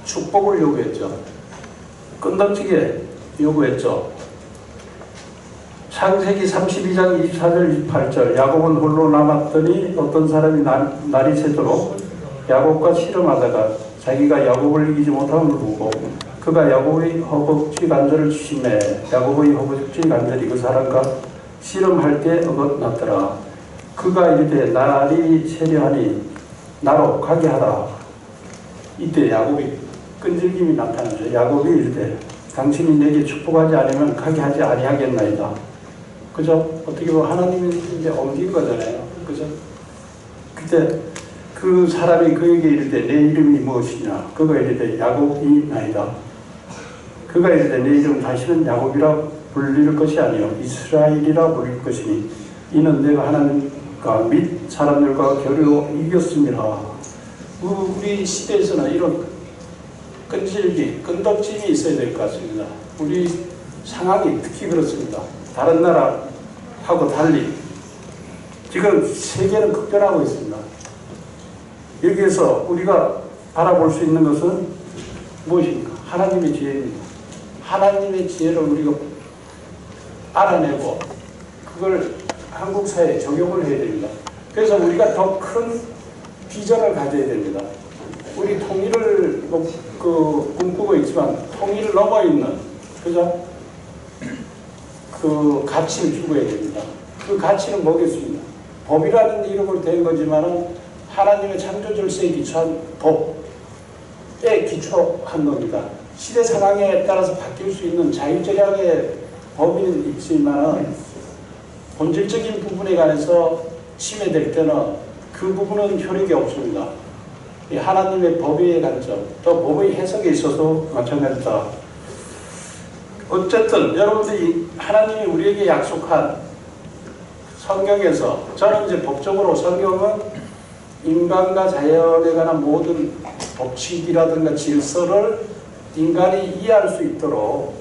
축복을 요구했죠. 끝없게 요구했죠. 창세기 32장 24절 28절 야곱은 홀로 남았더니 어떤 사람이 날이 새도록 야곱과 씨름하다가 자기가 야곱을 이기지 못함을 보고 그가 야곱의 허벅지 관절을 치매 야곱의 허벅지 관절이 그 사람과 씨름할 때 어긋났더라. 그가 이르되 날이 새려하니 나로 가게 하라. 이때 야곱이 끈질김이 나타나죠. 야곱이 이르되 당신이 내게 축복하지 않으면 가게 하지 아니하겠나이다. 그죠? 어떻게 보면 하나님이 이제 옮긴 거잖아요. 그죠? 그때 그 사람이 그에게 이르되 내 이름이 무엇이냐? 그가 이르되 야곱이나이다. 그가 이르되 내 이름 다시는 야곱이라 불릴 것이 아니요 이스라엘이라 불릴 것이니 이는 내가 하나님과 및 사람들과 겨루 이겼습니다. 우리 시대에서는 이런 끈질기, 끈덕짐이 있어야 될 것 같습니다. 우리 상황이 특히 그렇습니다. 다른 나라하고 달리 지금 세계는 급변하고 있습니다. 여기에서 우리가 바라볼 수 있는 것은 무엇입니까? 하나님의 지혜입니다. 하나님의 지혜를 우리가 알아내고 그걸 한국 사회에 적용을 해야 됩니다. 그래서 우리가 더 큰 비전을 가져야 됩니다. 우리 통일을 꿈꾸고 있지만 통일을 넘어 있는 그죠? 그 가치를 추구해야 됩니다. 그 가치는 뭐겠습니까? 법이라는 이름을 댄 거지만은 하나님의 창조 질서에 기초한 법에 기초한 겁니다. 시대 상황에 따라서 바뀔 수 있는 자유전략의 법이 있지만은 본질적인 부분에 관해서 침해될 때는 그 부분은 효력이 없습니다. 하나님의 법의 관점, 또 법의 해석에 있어서 마찬가지다. 어쨌든 여러분들이 하나님이 우리에게 약속한 성경에서 저는 이제 법적으로 성경은 인간과 자연에 관한 모든 법칙이라든가 질서를 인간이 이해할 수 있도록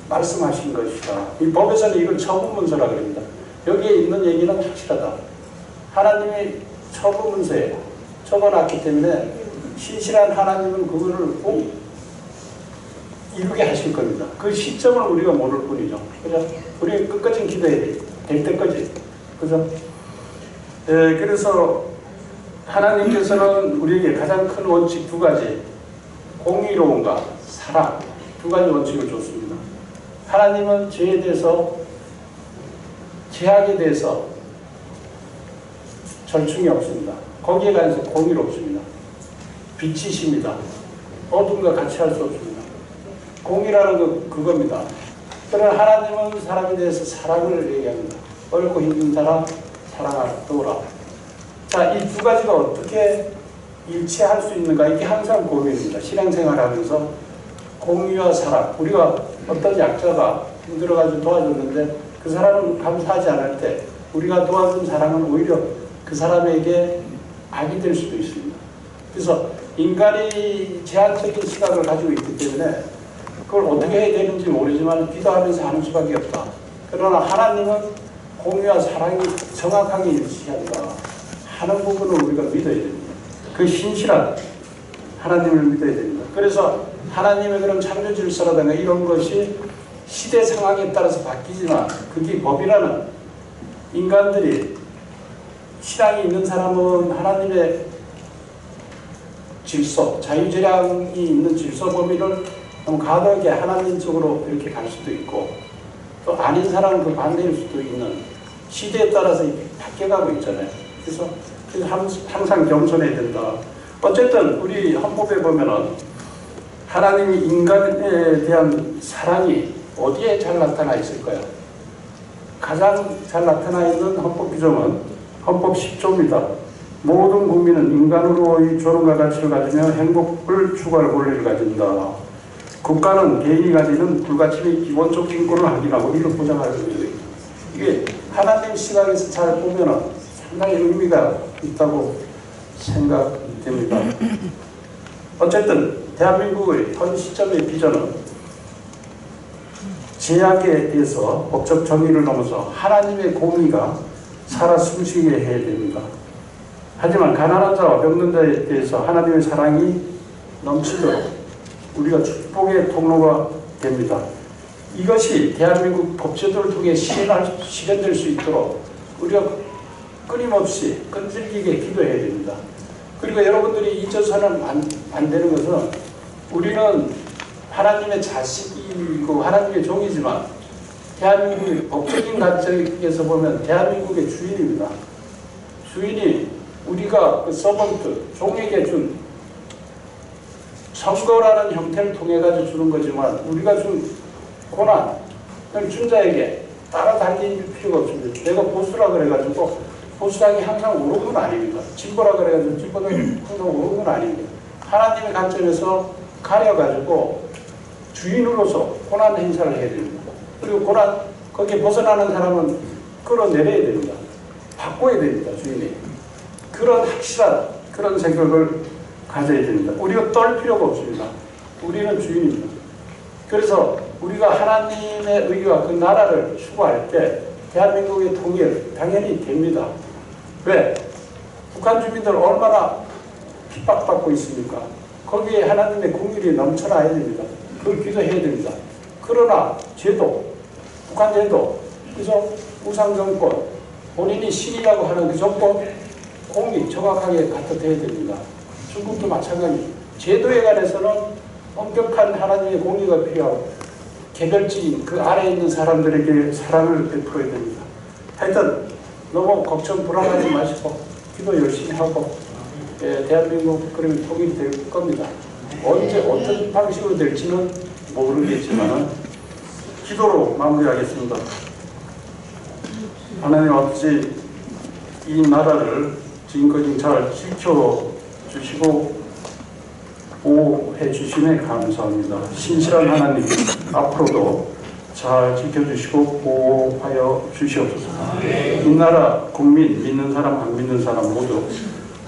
말씀하신 것이다. 이 법에서는 이걸 처분문서라 그럽니다. 여기에 있는 얘기는 확실하다. 하나님이 처분문서에 적어놨기 때문에 신실한 하나님은 그거를 꼭 이루게 하실 겁니다. 그 시점을 우리가 모를 뿐이죠. 그죠? 우리 끝까지 기도해야 돼. 될 때까지. 그죠? 그래서 하나님께서는 우리에게 가장 큰 원칙 두 가지, 공의로움과 사랑, 두 가지 원칙을 줬습니다. 하나님은 죄에 대해서, 죄악에 대해서 절충이 없습니다. 거기에 관해서 공의롭습니다. 빛이십니다. 어둠과 같이 할 수 없습니다. 공의라는 건 그겁니다. 그러나 하나님은 사람에 대해서 사랑을 얘기합니다. 어렵고 힘든 사람 사랑하도록. 자, 이 두 가지가 어떻게 일치할 수 있는가? 이게 항상 고민입니다. 신앙생활 하면서 공의와 사랑. 우리가 어떤 약자가 힘들어가지고 도와줬는데 그 사람은 감사하지 않을 때 우리가 도와준 사랑은 오히려 그 사람에게 악이 될 수도 있습니다. 그래서 인간이 제한적인 시각을 가지고 있기 때문에 그걸 어떻게 해야 되는지 모르지만 기도하면서 하는 수밖에 없다. 그러나 하나님은 공의와 사랑이 정확하게 일치한다 하는 부분을 우리가 믿어야 됩니다. 그 신실한 하나님을 믿어야 됩니다. 그래서 하나님의 그런 창조 질서라든가 이런 것이 시대 상황에 따라서 바뀌지만 그게 법이라는, 인간들이 신앙이 있는 사람은 하나님의 질서, 자유재량이 있는 질서 범위를 너무 가득하게 하나님 쪽으로 이렇게 갈 수도 있고, 또 아닌 사람은 그 반대일 수도 있는, 시대에 따라서 바뀌어가고 있잖아요. 그래서 항상 겸손해야 된다. 어쨌든 우리 헌법에 보면은 하나님이 인간에 대한 사랑이 어디에 잘 나타나 있을까요? 가장 잘 나타나 있는 헌법 규정은 헌법 10조입니다. 모든 국민은 인간으로의 존엄과 가치를 가지며 행복을 추구할 권리를 가진다. 국가는 개인이 가지는 불가치 및 기본적 인권을 확인하고 이를 보장할 것입니다. 이게 하나님 시각에서 잘 보면 상당히 의미가 있다고 생각됩니다. 어쨌든 대한민국의 현 시점의 비전은 제약에 대해서 법적 정의를 넘어서 하나님의 공의가 살아 숨쉬게 해야 됩니다. 하지만 가난한 자와 병든 자에 대해서 하나님의 사랑이 넘치도록 우리가 축복의 통로가 됩니다. 이것이 대한민국 법제도를 통해 실현될 수 있도록 우리가 끊임없이 끈질기게 기도해야 됩니다. 그리고 여러분들이 잊어서는 안 되는 것은 우리는 하나님의 자식이고 하나님의 종이지만 대한민국의 법적인 관점에서 보면 대한민국의 주인입니다. 주인이 우리가 그 서번트, 종에게 준 선거라는 형태를 통해 가지고 주는 거지만 우리가 준 고난을 준 자에게 따라다닐 필요가 없습니다. 내가 보수라 그래가지고 보수당이 항상 옳은 건 아닙니다. 진보라 그래가지고 진보당이 항상 옳은 건 아닙니다. 하나님의 관점에서 가려가지고 주인으로서 고난 행사를 해야 됩니다. 그리고 고난, 거기에 벗어나는 사람은 끌어내려야 됩니다. 바꿔야 됩니다, 주인이. 그런 확실한 그런 생각을 가져야 됩니다. 우리가 떨 필요가 없습니다. 우리는 주인입니다. 그래서 우리가 하나님의 의와 그 나라를 추구할 때 대한민국의 통일 당연히 됩니다. 왜? 북한 주민들 얼마나 핍박받고 있습니까? 거기에 하나님의 공일이 넘쳐나야 됩니다. 그걸 기도해야 됩니다. 그러나 제도, 북한 제도, 그래서 우상정권, 본인이 신이라고 하는 그 정권, 공이 정확하게 갖다 대야 됩니다. 중국도 마찬가지. 제도에 관해서는 엄격한 하나님의 공의가 필요하고 개별적인 그 아래에 있는 사람들에게 사랑을 베풀어야 됩니다. 하여튼 너무 걱정 불안하지 마시고 기도 열심히 하고 대한민국 그러면 통일이 될 겁니다. 언제 어떤 방식으로 될지는 모르겠지만 기도로 마무리하겠습니다. 하나님 아버지, 이 나라를 지금까지 잘 지켜주시고 보호해 주심에 감사합니다. 신실한 하나님, 앞으로도 잘 지켜주시고 보호하여 주시옵소서. 이 나라 국민, 믿는 사람 안 믿는 사람 모두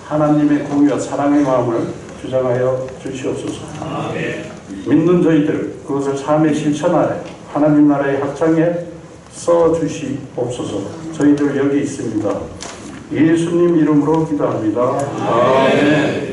하나님의 공의와 사랑의 마음을 주장하여 주시옵소서. 믿는 저희들 그것을 삶에 실천하여 하나님 나라의 확장에 써주시옵소서. 저희들 여기 있습니다. 예수님 이름으로 기도합니다. 아멘.